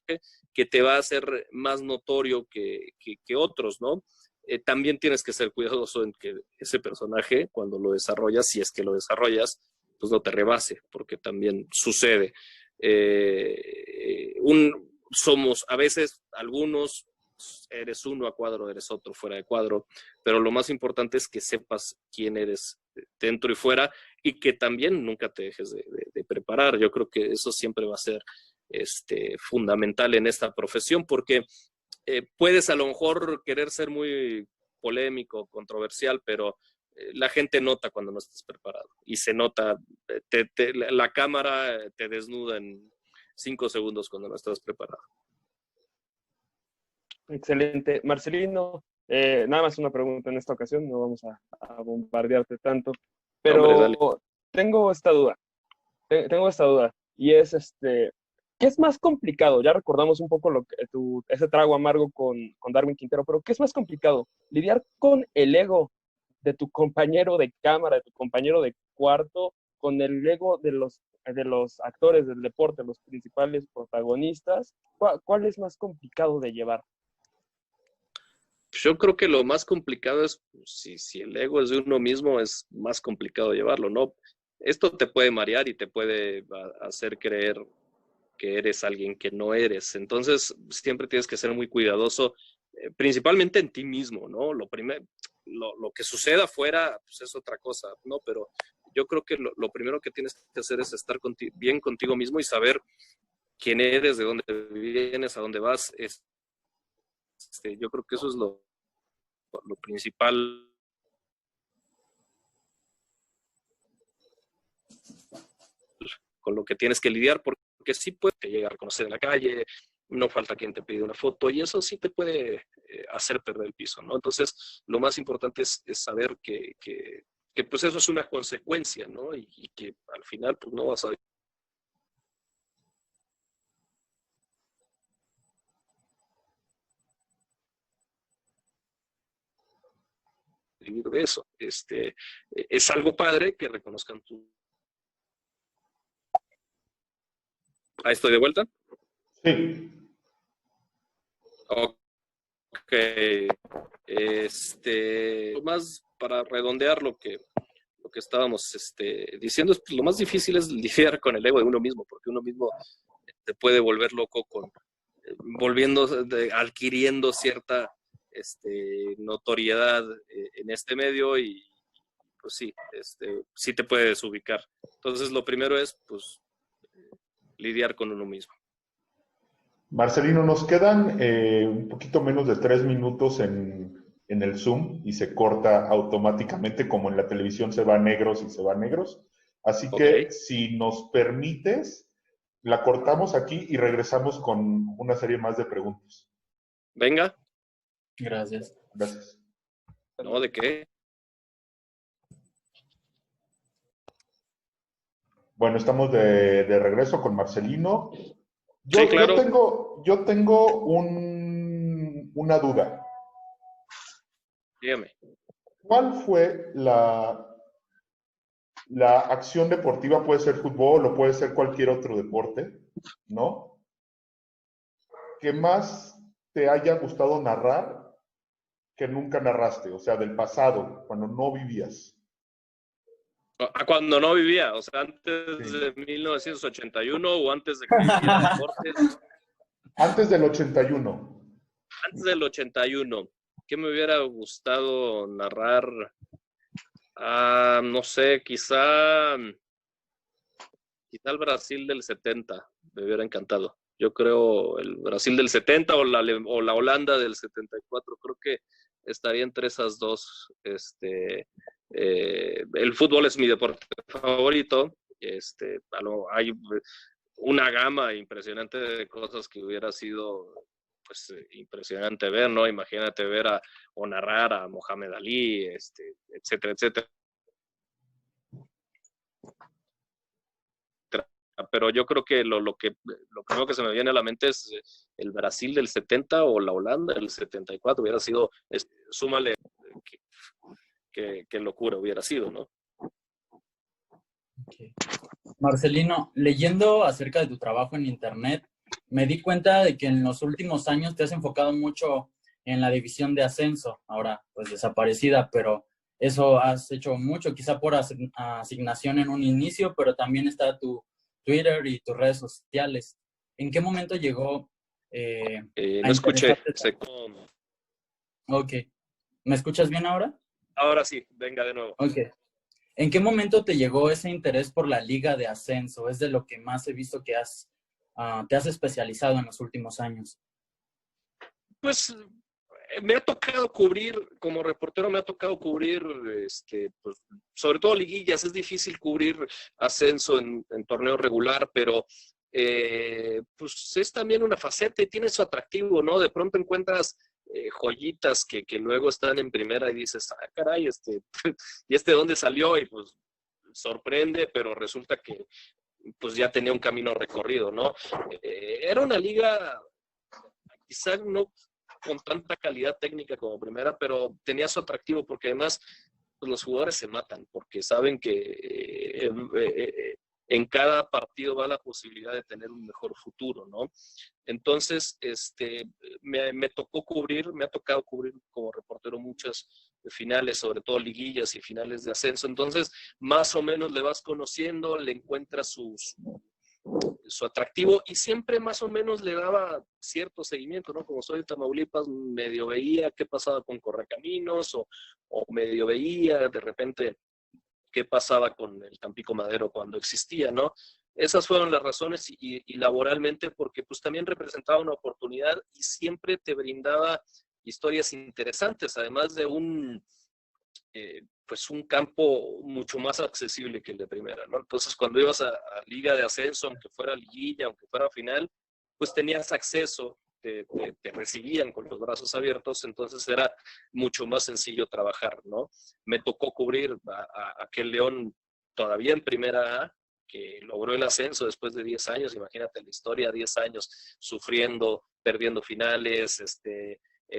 que te va a hacer más notorio que otros, ¿no? También tienes que ser cuidadoso en que ese personaje, cuando lo desarrollas, si es que lo desarrollas, pues no te rebase, porque también sucede. somos a veces algunos, eres uno a cuadro, eres otro fuera de cuadro, pero lo más importante es que sepas quién eres dentro y fuera y que también nunca te dejes de preparar. Yo creo que eso siempre va a ser fundamental en esta profesión, porque puedes a lo mejor querer ser muy polémico, controversial, pero la gente nota cuando no estás preparado y se nota, la cámara te desnuda en 5 segundos cuando no estás preparado. Excelente. Marcelino, nada más una pregunta en esta ocasión, no vamos a bombardearte tanto, pero Hombre, tengo esta duda, y es, ¿qué es más complicado? Ya recordamos un poco ese trago amargo con Darwin Quintero, pero ¿qué es más complicado? ¿Lidiar con el ego de tu compañero de cámara, de tu compañero de cuarto, con el ego de los actores del deporte, los principales protagonistas? ¿Cuál es más complicado de llevar? yo creo que lo más complicado es, si el ego es de uno mismo, es más complicado llevarlo, ¿no? Esto te puede marear y te puede hacer creer que eres alguien que no eres. Entonces, siempre tienes que ser muy cuidadoso, principalmente en ti mismo, ¿no? Lo que suceda afuera, pues es otra cosa, ¿no? Pero yo creo que lo primero que tienes que hacer es estar bien contigo mismo y saber quién eres, de dónde vienes, a dónde vas. Yo creo que eso es lo principal. Con lo que tienes que lidiar, porque sí puede llegar a conocer en la calle, no falta quien te pide una foto, y eso sí te puede hacer perder el piso, ¿no? Entonces, lo más importante es saber que pues eso es una consecuencia, ¿no? Y que al final, pues no vas a vivir de eso. Es algo padre que reconozcan tu... Ahí estoy de vuelta. Sí. Ok. Más para redondear lo que estábamos diciendo, es pues, lo más difícil es lidiar con el ego de uno mismo, porque uno mismo te puede volver loco adquiriendo cierta notoriedad en este medio y pues sí, sí te puede desubicar. Entonces lo primero es pues lidiar con uno mismo. Marcelino, nos quedan un poquito menos de 3 minutos en el Zoom y se corta automáticamente, como en la televisión se va a negros y se va a negros. Así que si nos permites, la cortamos aquí y regresamos con una serie más de preguntas. Venga. Gracias. Gracias. No, ¿de qué? Bueno, estamos de regreso con Marcelino. Sí, claro. Yo tengo una duda. Dígame. ¿Cuál fue la acción deportiva? Puede ser fútbol o puede ser cualquier otro deporte, ¿no? ¿Que más te haya gustado narrar que nunca narraste? O sea, del pasado, cuando no vivías. Cuando no vivía, o sea, antes Sí. de 1981 o antes de que viviera deportes. Antes del 81. Antes del 81. ¿Qué me hubiera gustado narrar? No sé, quizá el Brasil del 70. Me hubiera encantado. Yo creo el Brasil del 70 o la Holanda del 74. Creo que estaría entre esas dos. El fútbol es mi deporte favorito. Hay una gama impresionante de cosas que hubiera sido pues impresionante ver, ¿no? Imagínate ver o narrar a Mohamed Ali, etcétera, etcétera. Pero yo creo que lo primero que se me viene a la mente es el Brasil del 70 o la Holanda del 74. Hubiera sido, súmale qué locura hubiera sido, ¿no? Okay. Marcelino, leyendo acerca de tu trabajo en Internet, me di cuenta de que en los últimos años te has enfocado mucho en la división de ascenso, ahora pues desaparecida, pero eso has hecho mucho, quizá por asignación en un inicio, pero también está tu Twitter y tus redes sociales. ¿En qué momento llegó a No escuché. interesarte? Ok. ¿Me escuchas bien ahora? Ahora sí, venga de nuevo. Ok. ¿En qué momento te llegó ese interés por la liga de ascenso? Es de lo que más he visto que te has especializado en los últimos años. Pues me ha tocado cubrir, como reportero me ha tocado cubrir, pues, sobre todo liguillas. Es difícil cubrir ascenso en torneo regular, pero pues es también una faceta y tiene su atractivo, ¿no? De pronto encuentras joyitas que luego están en primera y dices, ah, caray, ¿y dónde salió? Y pues sorprende, pero resulta que pues ya tenía un camino recorrido, ¿no? Era una liga, quizá no con tanta calidad técnica como primera, pero tenía su atractivo porque además pues, los jugadores se matan porque saben que en cada partido va la posibilidad de tener un mejor futuro, ¿no? Entonces, me ha tocado cubrir como reportero muchas finales, sobre todo liguillas y finales de ascenso. Entonces, más o menos le vas conociendo, le encuentras su atractivo y siempre más o menos le daba cierto seguimiento, ¿no? Como soy de Tamaulipas, medio veía qué pasaba con Correcaminos o medio veía de repente qué pasaba con el Tampico Madero cuando existía, ¿no? Esas fueron las razones y laboralmente porque pues también representaba una oportunidad y siempre te brindaba historias interesantes, además de pues un campo mucho más accesible que el de primera, ¿no? Entonces, cuando ibas a liga de ascenso, aunque fuera liguilla, aunque fuera final, pues tenías acceso, te recibían con los brazos abiertos, entonces era mucho más sencillo trabajar, ¿no? Me tocó cubrir a aquel León todavía en primera A, que logró el ascenso después de 10 años, imagínate la historia, 10 años sufriendo, perdiendo finales,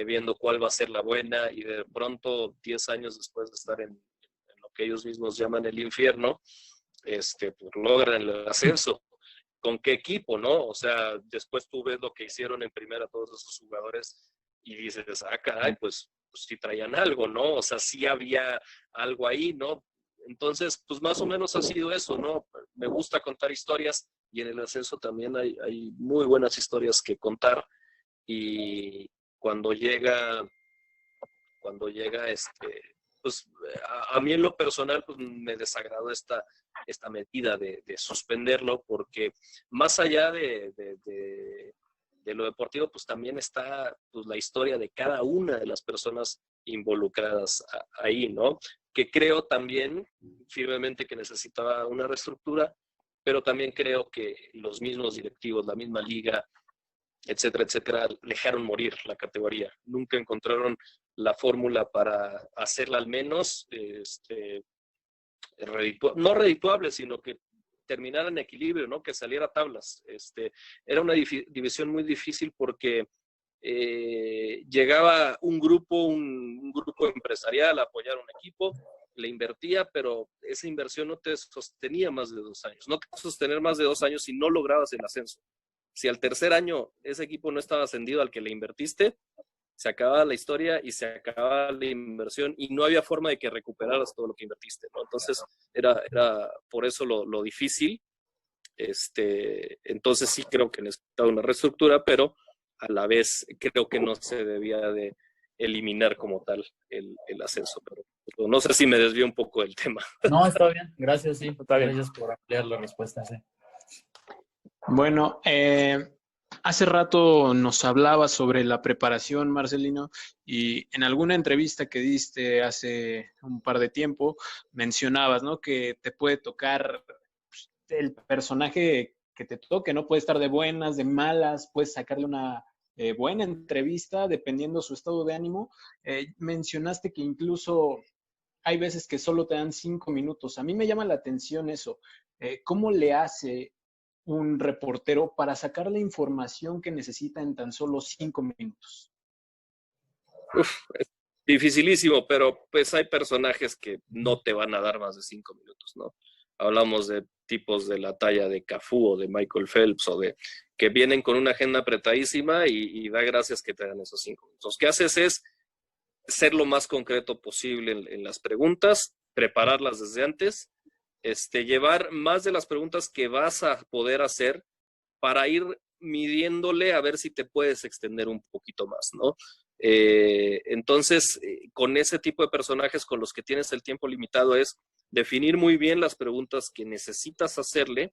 viendo cuál va a ser la buena y de pronto 10 años después de estar en lo que ellos mismos llaman el infierno, pues logran el ascenso. ¿Con qué equipo, no? O sea, después tú ves lo que hicieron en primera todos esos jugadores y dices, ah, caray, pues sí traían algo, ¿no? O sea, sí había algo ahí, ¿no? Entonces, pues más o menos ha sido eso, ¿no? Me gusta contar historias y en el ascenso también hay muy buenas historias que contar y cuando llega pues a mí en lo personal pues me desagradó esta medida de suspenderlo porque más allá de lo deportivo pues también está pues la historia de cada una de las personas involucradas ahí, ¿no? Que creo también firmemente que necesitaba una reestructura, pero también creo que los mismos directivos, la misma liga, etcétera, etcétera, dejaron morir la categoría. Nunca encontraron la fórmula para hacerla al menos no redituable, sino que terminara en equilibrio, ¿no? Que saliera a tablas. Era una división muy difícil porque llegaba un grupo empresarial a apoyar un equipo, le invertía, pero esa inversión no te sostenía más de 2 años. No te puedes sostener más de 2 años si no lograbas el ascenso. Si al tercer año ese equipo no estaba ascendido al que le invertiste, se acababa la historia y se acababa la inversión y no había forma de que recuperaras todo lo que invertiste, ¿no? Entonces era por eso lo difícil. Entonces sí creo que necesitaba una reestructura, pero a la vez creo que no se debía de eliminar como tal el ascenso. Pero no sé si me desvío un poco del tema. No, está bien. Gracias, sí. Está bien. Gracias por ampliar la respuesta, sí. Bueno, hace rato nos hablabas sobre la preparación, Marcelino, y en alguna entrevista que diste hace un par de tiempo mencionabas, ¿no? Que te puede tocar el personaje que te toque, ¿no? Puede estar de buenas, de malas, puedes sacarle una buena entrevista dependiendo su estado de ánimo. Mencionaste que incluso hay veces que solo te dan 5 minutos. A mí me llama la atención eso. ¿Cómo le hace un reportero para sacar la información que necesita en tan solo 5 minutos? Es dificilísimo, pero pues hay personajes que no te van a dar más de 5 minutos, ¿no? Hablamos de tipos de la talla de Cafú o de Michael Phelps o de que vienen con una agenda apretadísima y da gracias que te dan esos 5 minutos. Lo que haces es ser lo más concreto posible en las preguntas, prepararlas desde antes, llevar más de las preguntas que vas a poder hacer para ir midiéndole a ver si te puedes extender un poquito más, ¿no? Entonces, con ese tipo de personajes con los que tienes el tiempo limitado es definir muy bien las preguntas que necesitas hacerle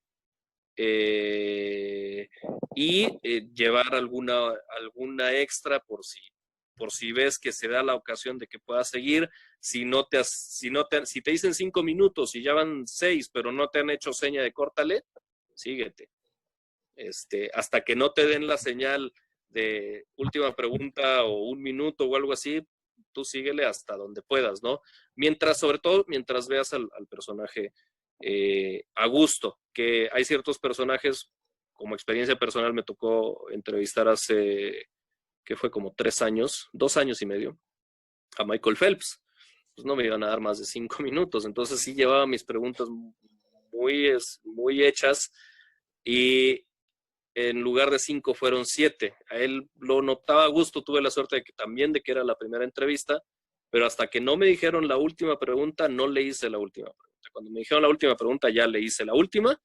llevar alguna extra por si ves que se da la ocasión de que puedas seguir. Si te dicen 5 minutos y ya van 6, pero no te han hecho seña de córtale, síguete. Hasta que no te den la señal de última pregunta o 1 minuto o algo así, tú síguele hasta donde puedas, ¿no? Sobre todo mientras veas al personaje a gusto, que hay ciertos personajes, como experiencia personal me tocó entrevistar hace, que fue como 3 años, 2 años y medio, a Michael Phelps. Pues no me iban a dar más de 5 minutos, entonces sí llevaba mis preguntas muy hechas y en lugar de 5 fueron 7. A él lo notaba a gusto, tuve la suerte de que era la primera entrevista, pero hasta que no me dijeron la última pregunta, no le hice la última pregunta. Cuando me dijeron la última pregunta, ya le hice la última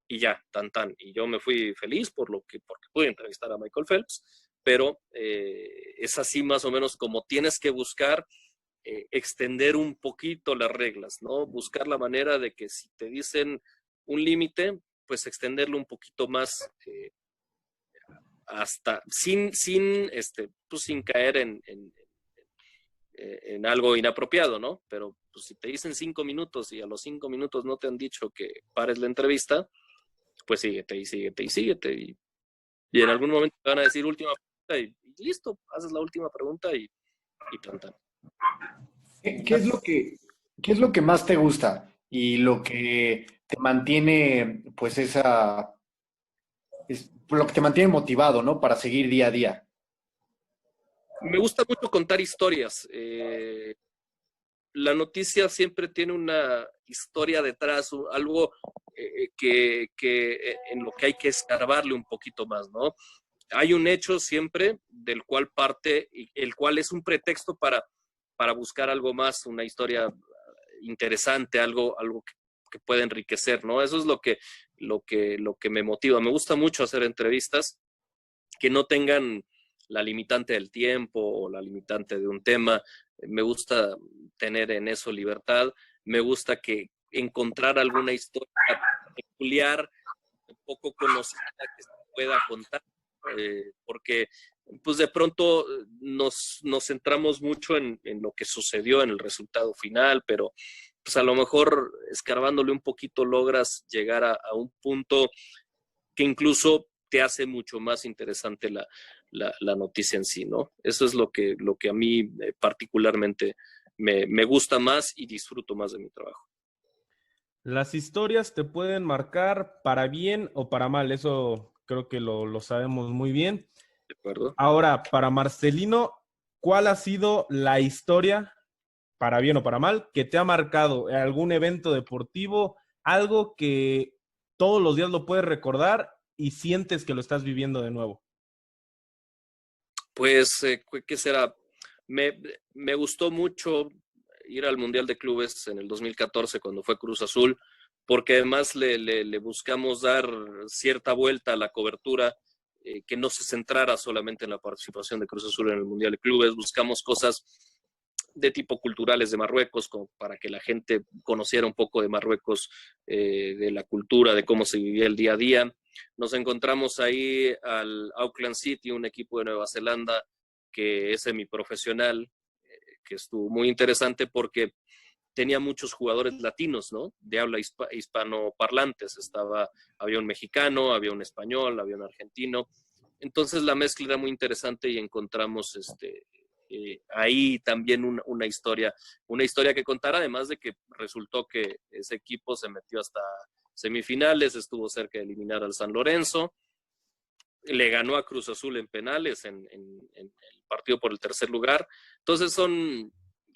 y ya, tan. Y yo me fui feliz porque pude entrevistar a Michael Phelps, pero es así más o menos como tienes que buscar extender un poquito las reglas, ¿no? Buscar la manera de que si te dicen un límite, pues extenderlo un poquito más hasta sin caer en algo inapropiado, ¿no? Pero pues, si te dicen 5 minutos y a los 5 minutos no te han dicho que pares la entrevista, pues síguete. Y en algún momento te van a decir última pregunta y listo, haces la última pregunta y tan. ¿Qué es lo que más te gusta y lo que te mantiene, pues lo que te mantiene motivado, ¿no? Para seguir día a día? Me gusta mucho contar historias. La noticia siempre tiene una historia detrás, algo que en lo que hay que escarbarle un poquito más, ¿no? Hay un hecho siempre del cual parte, el cual es un pretexto para buscar algo más, una historia interesante, algo que pueda enriquecer, ¿no? Eso es lo que me motiva. Me gusta mucho hacer entrevistas que no tengan la limitante del tiempo o la limitante de un tema. Me gusta tener en eso libertad. Me gusta que encontrar alguna historia peculiar, poco conocida que se pueda contar, porque pues de pronto nos centramos mucho en lo que sucedió, en el resultado final, pero pues a lo mejor escarbándole un poquito logras llegar a un punto que incluso te hace mucho más interesante la noticia en sí, ¿no? Eso es lo que a mí particularmente me gusta más y disfruto más de mi trabajo. Las historias te pueden marcar para bien o para mal, eso creo que lo sabemos muy bien. ¿De acuerdo? Ahora, para Marcelino, ¿cuál ha sido la historia, para bien o para mal, que te ha marcado en algún evento deportivo, algo que todos los días lo puedes recordar y sientes que lo estás viviendo de nuevo? Pues, ¿qué será? Me gustó mucho ir al Mundial de Clubes en el 2014 cuando fue Cruz Azul, porque además le buscamos dar cierta vuelta a la cobertura, que no se centrara solamente en la participación de Cruz Azul en el Mundial de Clubes. Buscamos cosas de tipo culturales de Marruecos, como para que la gente conociera un poco de Marruecos, de la cultura, de cómo se vivía el día a día. Nos encontramos ahí al Auckland City, un equipo de Nueva Zelanda que es semiprofesional, que estuvo muy interesante porque tenía muchos jugadores latinos, ¿no? De habla hispanoparlantes. Había un mexicano, había un español, había un argentino. Entonces la mezcla era muy interesante y encontramos ahí también una historia que contar, además de que resultó que ese equipo se metió hasta semifinales, estuvo cerca de eliminar al San Lorenzo, le ganó a Cruz Azul en penales en el partido por el tercer lugar. Entonces son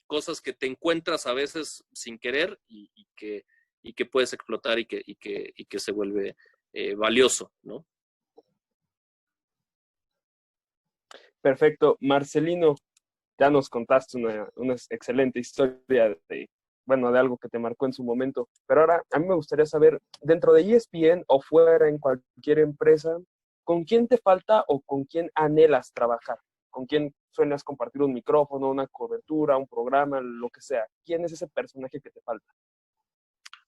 cosas que te encuentras a veces sin querer y que puedes explotar y que se vuelve valioso, ¿no? Perfecto. Marcelino, ya nos contaste una excelente historia de algo que te marcó en su momento. Pero ahora a mí me gustaría saber, dentro de ESPN o fuera en cualquier empresa, ¿con quién te falta o con quién anhelas trabajar? ¿Con quién sueñas compartir un micrófono, una cobertura, un programa, lo que sea? ¿Quién es ese personaje que te falta?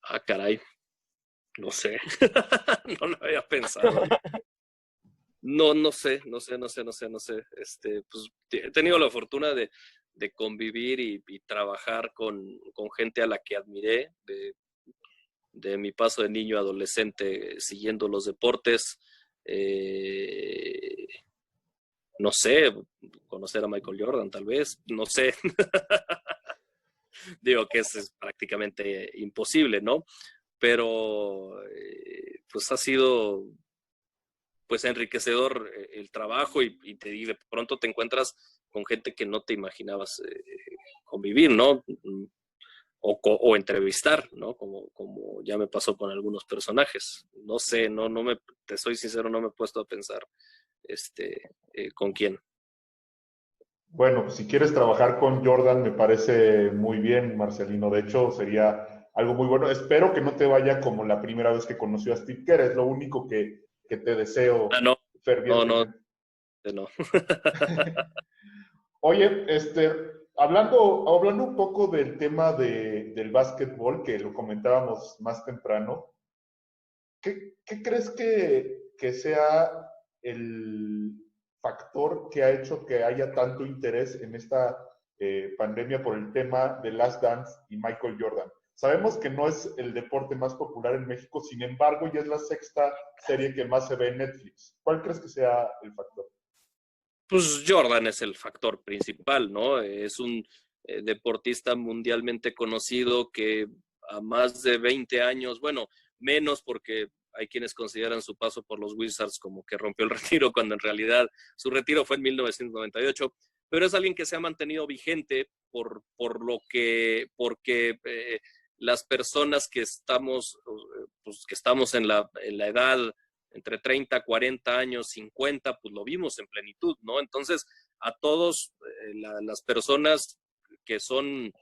Ah, caray, no sé. No lo había pensado. No sé. Pues he tenido la fortuna de convivir y trabajar con gente a la que admiré, de mi paso de niño a adolescente siguiendo los deportes. No sé, conocer a Michael Jordan tal vez, no sé. Digo que es prácticamente imposible, ¿no? Pero pues ha sido pues enriquecedor el trabajo y de pronto te encuentras con gente que no te imaginabas convivir, ¿no? O entrevistar, ¿no? Como ya me pasó con algunos personajes. No sé, te soy sincero, no me he puesto a pensar con quién. Bueno, si quieres trabajar con Jordan, me parece muy bien, Marcelino. De hecho, sería algo muy bueno. Espero que no te vaya como la primera vez que conoció a Steve Kerr. Es lo único que te deseo No, fervientemente. no. Oye, hablando un poco del tema del básquetbol, que lo comentábamos más temprano, ¿qué crees que sea el factor que ha hecho que haya tanto interés en esta pandemia por el tema de Last Dance y Michael Jordan? Sabemos que no es el deporte más popular en México, sin embargo, ya es la sexta serie que más se ve en Netflix. ¿Cuál crees que sea el factor? Pues Jordan es el factor principal, ¿no? Es un deportista mundialmente conocido que a más de 20 años, bueno, menos porque hay quienes consideran su paso por los Wizards como que rompió el retiro, cuando en realidad su retiro fue en 1998, pero es alguien que se ha mantenido vigente porque las personas que estamos en la edad entre 30, 40 años, 50, pues lo vimos en plenitud, ¿no? Entonces, a todos las personas que son,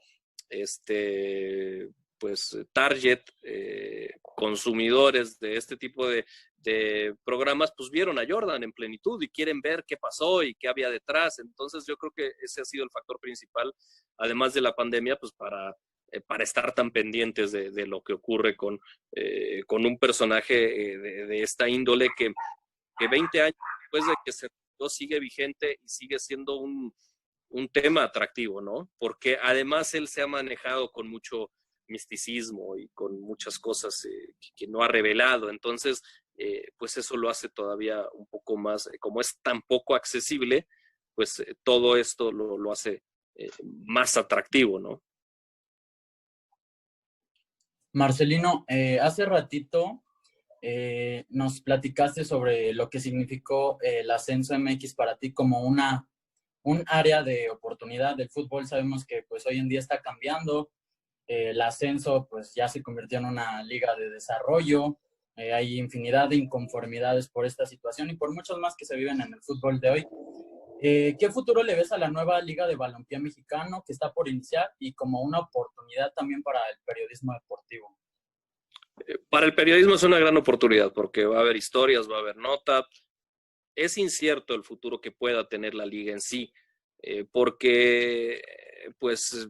pues, target, consumidores de este tipo de programas, pues vieron a Jordan en plenitud y quieren ver qué pasó y qué había detrás. Entonces, yo creo que ese ha sido el factor principal, además de la pandemia, pues para estar tan pendientes de lo que ocurre con un personaje de esta índole que 20 años después de que se retiró sigue vigente y sigue siendo un tema atractivo, ¿no? Porque además él se ha manejado con mucho misticismo y con muchas cosas que no ha revelado. Entonces, pues eso lo hace todavía un poco más, como es tan poco accesible, pues todo esto lo hace más atractivo, ¿no? Marcelino, hace ratito nos platicaste sobre lo que significó el ascenso MX para ti como un área de oportunidad del fútbol. Sabemos que pues hoy en día está cambiando. El ascenso pues ya se convirtió en una liga de desarrollo. Hay infinidad de inconformidades por esta situación y por muchos más que se viven en el fútbol de hoy. ¿Qué futuro le ves a la nueva Liga de Balompié Mexicano que está por iniciar y como una oportunidad también para el periodismo deportivo? Para el periodismo es una gran oportunidad porque va a haber historias, va a haber nota. Es incierto el futuro que pueda tener la liga en sí, porque pues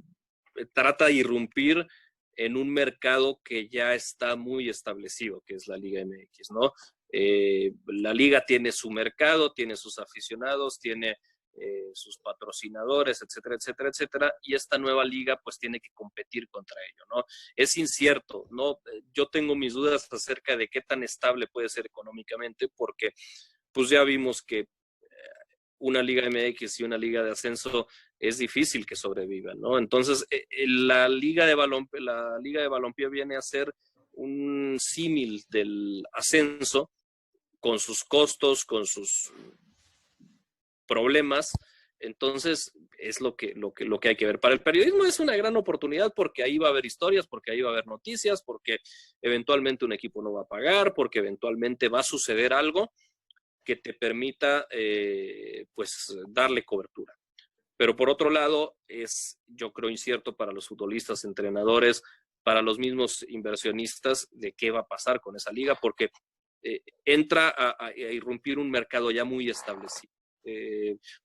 trata de irrumpir en un mercado que ya está muy establecido, que es la Liga MX, ¿no? La liga tiene su mercado, tiene sus aficionados, tiene sus patrocinadores, etcétera, etcétera, etcétera, y esta nueva liga pues tiene que competir contra ello, ¿no? Es incierto, ¿no? Yo tengo mis dudas acerca de qué tan estable puede ser económicamente, porque pues ya vimos que una liga MX y una liga de ascenso es difícil que sobrevivan, ¿no? Entonces, la liga de balompié viene a ser un símil del ascenso, con sus costos, con sus problemas. Entonces, es lo que hay que ver. Para el periodismo es una gran oportunidad porque ahí va a haber historias, porque ahí va a haber noticias, porque eventualmente un equipo no va a pagar, porque eventualmente va a suceder algo que te permita pues darle cobertura. Pero por otro lado, yo creo incierto para los futbolistas, entrenadores, para los mismos inversionistas de qué va a pasar con esa liga, porque entra a irrumpir un mercado ya muy establecido.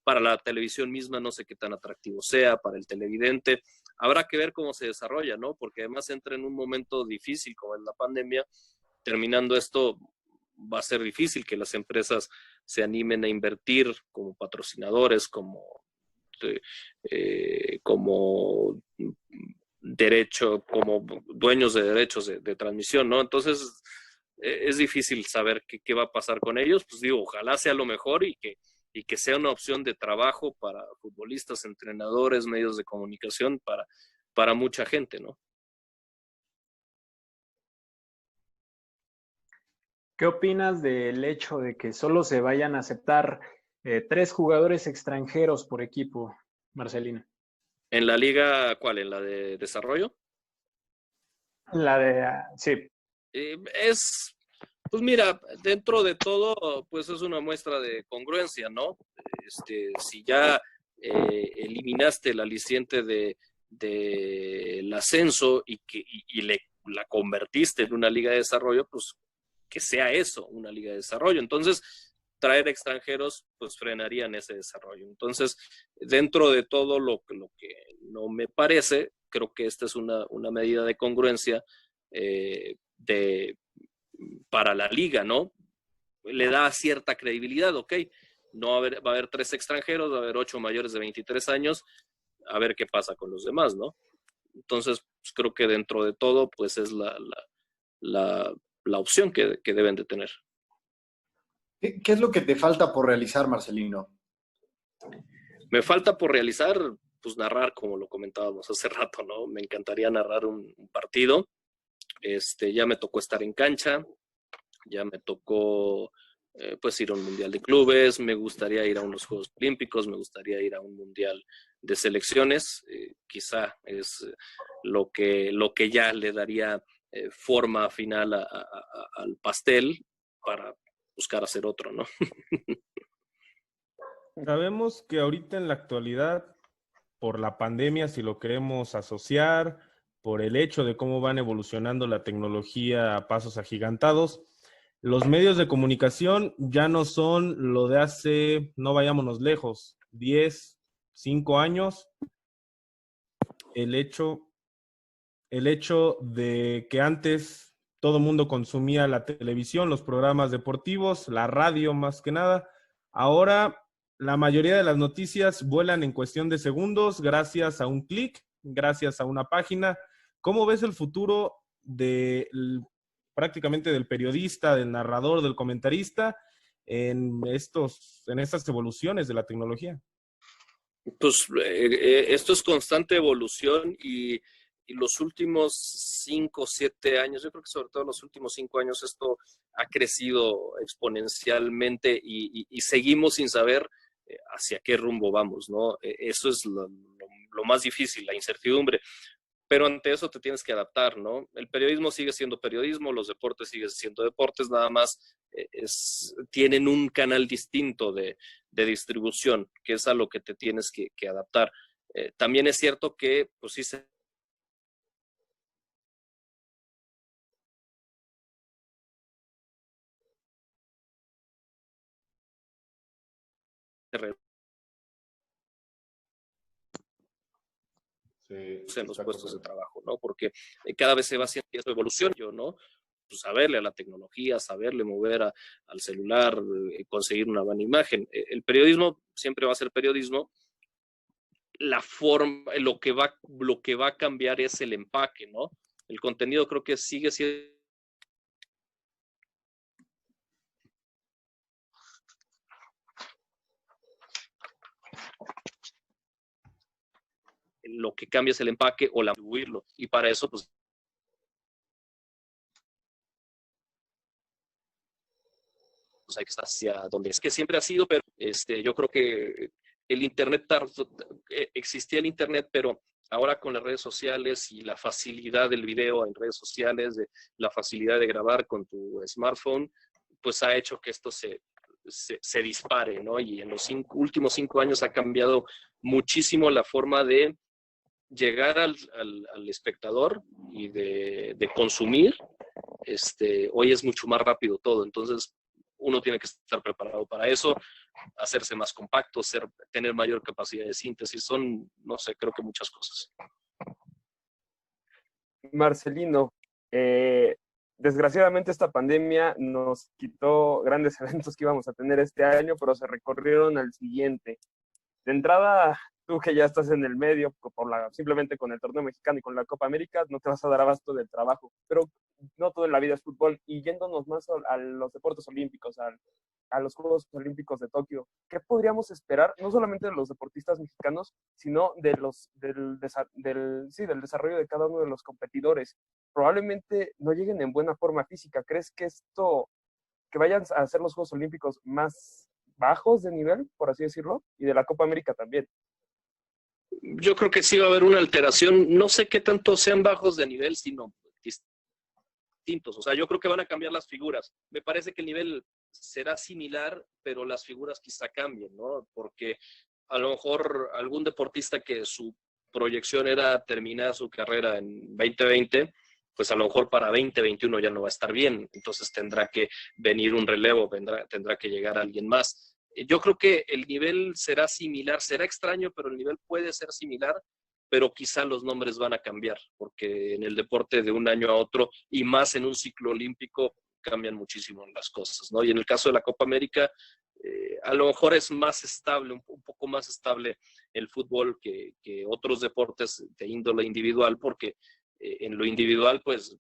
Para la televisión misma no sé qué tan atractivo sea, para el televidente. Habrá que ver cómo se desarrolla, ¿no? Porque además entra en un momento difícil como es la pandemia. Terminando esto, va a ser difícil que las empresas se animen a invertir como patrocinadores, como dueños de derechos de transmisión, ¿no? Entonces, es difícil saber qué va a pasar con ellos. Pues digo, ojalá sea lo mejor y que sea una opción de trabajo para futbolistas, entrenadores, medios de comunicación, para mucha gente, ¿no? ¿Qué opinas del hecho de que solo se vayan a aceptar 3 jugadores extranjeros por equipo, Marcelino? ¿En la liga cuál? ¿En la de desarrollo? La de, sí. Pues mira, dentro de todo, pues es una muestra de congruencia, ¿no? Si ya eliminaste el aliciente del ascenso y la convertiste en una liga de desarrollo, pues que sea eso, una liga de desarrollo. Entonces, traer extranjeros, pues frenarían ese desarrollo. Entonces, dentro de todo lo que no me parece, creo que esta es una medida de congruencia para la liga, ¿no? Le da cierta credibilidad, ok. No va a haber 3 extranjeros, va a haber 8 mayores de 23 años, a ver qué pasa con los demás, ¿no? Entonces, pues creo que dentro de todo, pues es la opción que deben de tener. ¿Qué es lo que te falta por realizar, Marcelino? Me falta por realizar, pues narrar, como lo comentábamos hace rato, ¿no? Me encantaría narrar un partido. Ya me tocó estar en cancha, ya me tocó pues ir a un mundial de clubes, me gustaría ir a unos Juegos Olímpicos, me gustaría ir a un mundial de selecciones, quizá es lo que ya le daría forma final al pastel para buscar hacer otro, ¿no? Sabemos que ahorita en la actualidad, por la pandemia, si lo queremos asociar, por el hecho de cómo van evolucionando la tecnología a pasos agigantados, los medios de comunicación ya no son lo de hace, no vayámonos lejos, 10, 5 años. El hecho de que antes todo el mundo consumía la televisión, los programas deportivos, la radio más que nada. Ahora la mayoría de las noticias vuelan en cuestión de segundos gracias a un clic, gracias a una página. ¿Cómo ves el futuro prácticamente del periodista, del narrador, del comentarista en estas evoluciones de la tecnología? Pues esto es constante evolución y los últimos 5 o 7 años, yo creo que sobre todo los últimos 5 años esto ha crecido exponencialmente y seguimos sin saber hacia qué rumbo vamos, ¿no? Eso es lo más difícil, la incertidumbre. Pero ante eso te tienes que adaptar, ¿no? El periodismo sigue siendo periodismo, los deportes siguen siendo deportes, nada más tienen un canal distinto de distribución, que es a lo que te tienes que adaptar. También es cierto que, pues sí se en los puestos de trabajo, ¿no? Porque cada vez se va haciendo evolución, ¿no? Pues saberle a la tecnología, saberle mover al celular, conseguir una buena imagen. El periodismo siempre va a ser periodismo. La forma, lo que va a cambiar es el empaque, ¿no? El contenido creo que sigue siendo lo que cambia es el empaque o la distribuirlo. Y para eso, pues, hay que estar hacia donde es que siempre ha sido, pero yo creo que el Internet, existía el Internet, pero ahora con las redes sociales y la facilidad del video en redes sociales, la facilidad de grabar con tu smartphone, pues ha hecho que esto se dispare, ¿no? Y en los últimos 5 años ha cambiado muchísimo la forma de llegar al espectador y de consumir, hoy es mucho más rápido todo. Entonces, uno tiene que estar preparado para eso, hacerse más compacto, tener mayor capacidad de síntesis. Son, no sé, creo que muchas cosas. Marcelino, desgraciadamente esta pandemia nos quitó grandes eventos que íbamos a tener este año, pero se recorrieron al siguiente. De entrada, tú que ya estás en el medio, simplemente con el torneo mexicano y con la Copa América, no te vas a dar abasto del trabajo, pero no todo en la vida es fútbol. Y yéndonos más a los deportes olímpicos, a los Juegos Olímpicos de Tokio, ¿qué podríamos esperar, no solamente de los deportistas mexicanos, sino del desarrollo de cada uno de los competidores? Probablemente no lleguen en buena forma física. ¿Crees que que vayan a hacer los Juegos Olímpicos más bajos de nivel, por así decirlo, y de la Copa América también? Yo creo que sí va a haber una alteración. No sé qué tanto sean bajos de nivel, sino distintos. O sea, yo creo que van a cambiar las figuras. Me parece que el nivel será similar, pero las figuras quizá cambien, ¿no? Porque a lo mejor algún deportista que su proyección era terminar su carrera en 2020, pues a lo mejor para 2021 ya no va a estar bien. Entonces tendrá que venir un relevo, tendrá que llegar alguien más. Yo creo que el nivel será similar, será extraño, pero el nivel puede ser similar, pero quizá los nombres van a cambiar, porque en el deporte de un año a otro, y más en un ciclo olímpico, cambian muchísimo las cosas, ¿no? Y en el caso de la Copa América, a lo mejor es más estable, un poco más estable el fútbol que otros deportes de índole individual, porque en lo individual, pues,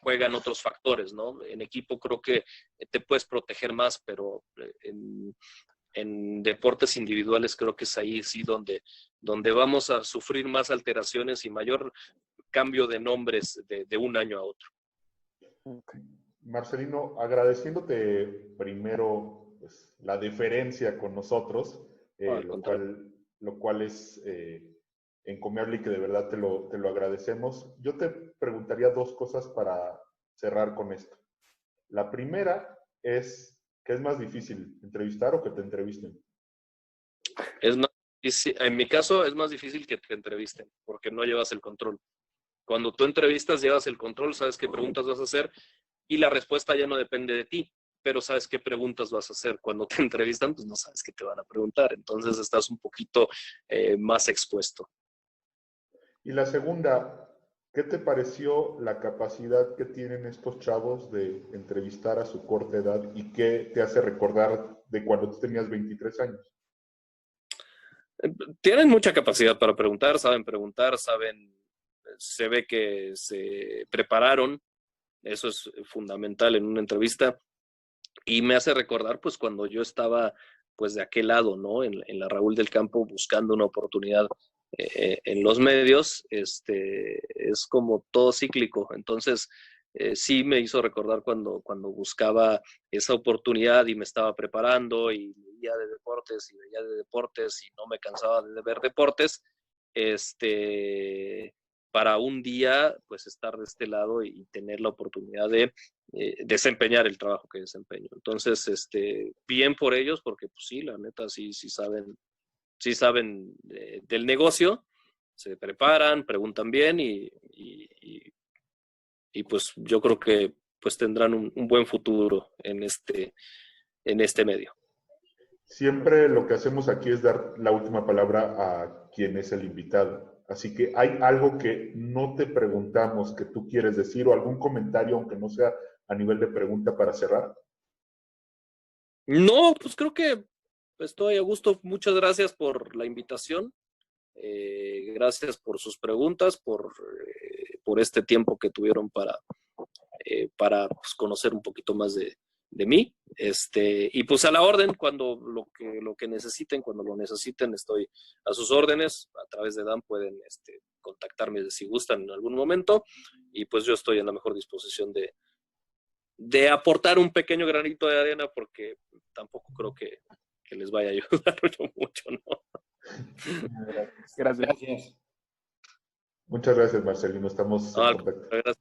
juegan otros factores, ¿no? En equipo creo que te puedes proteger más, pero en deportes individuales creo que es ahí sí donde vamos a sufrir más alteraciones y mayor cambio de nombres de un año a otro. Okay. Marcelino, agradeciéndote primero pues, la deferencia con nosotros, lo cual es encomiable y que de verdad te lo agradecemos. Yo te preguntaría dos cosas para cerrar con esto. La primera es, ¿qué es más difícil, entrevistar o que te entrevisten? En mi caso es más difícil que te entrevisten, porque no llevas el control. Cuando tú entrevistas, llevas el control, sabes qué preguntas vas a hacer y la respuesta ya no depende de ti, pero sabes qué preguntas vas a hacer. Cuando te entrevistan, pues no sabes qué te van a preguntar. Entonces estás un poquito más expuesto. Y la segunda, ¿qué te pareció la capacidad que tienen estos chavos de entrevistar a su corta edad y qué te hace recordar de cuando tú tenías 23 años? Tienen mucha capacidad para preguntar, se ve que se prepararon, eso es fundamental en una entrevista, y me hace recordar pues cuando yo estaba pues de aquel lado, ¿no? En la Raúl del Campo buscando una oportunidad en los medios, es como todo cíclico, entonces sí me hizo recordar cuando buscaba esa oportunidad y me estaba preparando y veía de deportes y no me cansaba de ver deportes, para un día pues estar de este lado y tener la oportunidad de desempeñar el trabajo que desempeño. Entonces, bien por ellos, porque pues sí, la neta sí saben del negocio, se preparan, preguntan bien y pues yo creo que pues tendrán un buen futuro en este medio. Siempre lo que hacemos aquí es dar la última palabra a quien es el invitado. Así que ¿hay algo que no te preguntamos que tú quieres decir o algún comentario, aunque no sea a nivel de pregunta, para cerrar? No, pues creo que estoy a gusto. Muchas gracias por la invitación. Gracias por sus preguntas, por este tiempo que tuvieron para pues, conocer un poquito más de mí. Y pues a la orden, cuando lo que necesiten, cuando lo necesiten, estoy a sus órdenes. A través de Dan pueden contactarme si gustan en algún momento. Y pues yo estoy en la mejor disposición de aportar un pequeño granito de arena, porque tampoco creo que les vaya a ayudar mucho, ¿no? Gracias. Muchas gracias, Marcelino. Estamos en contacto. Gracias.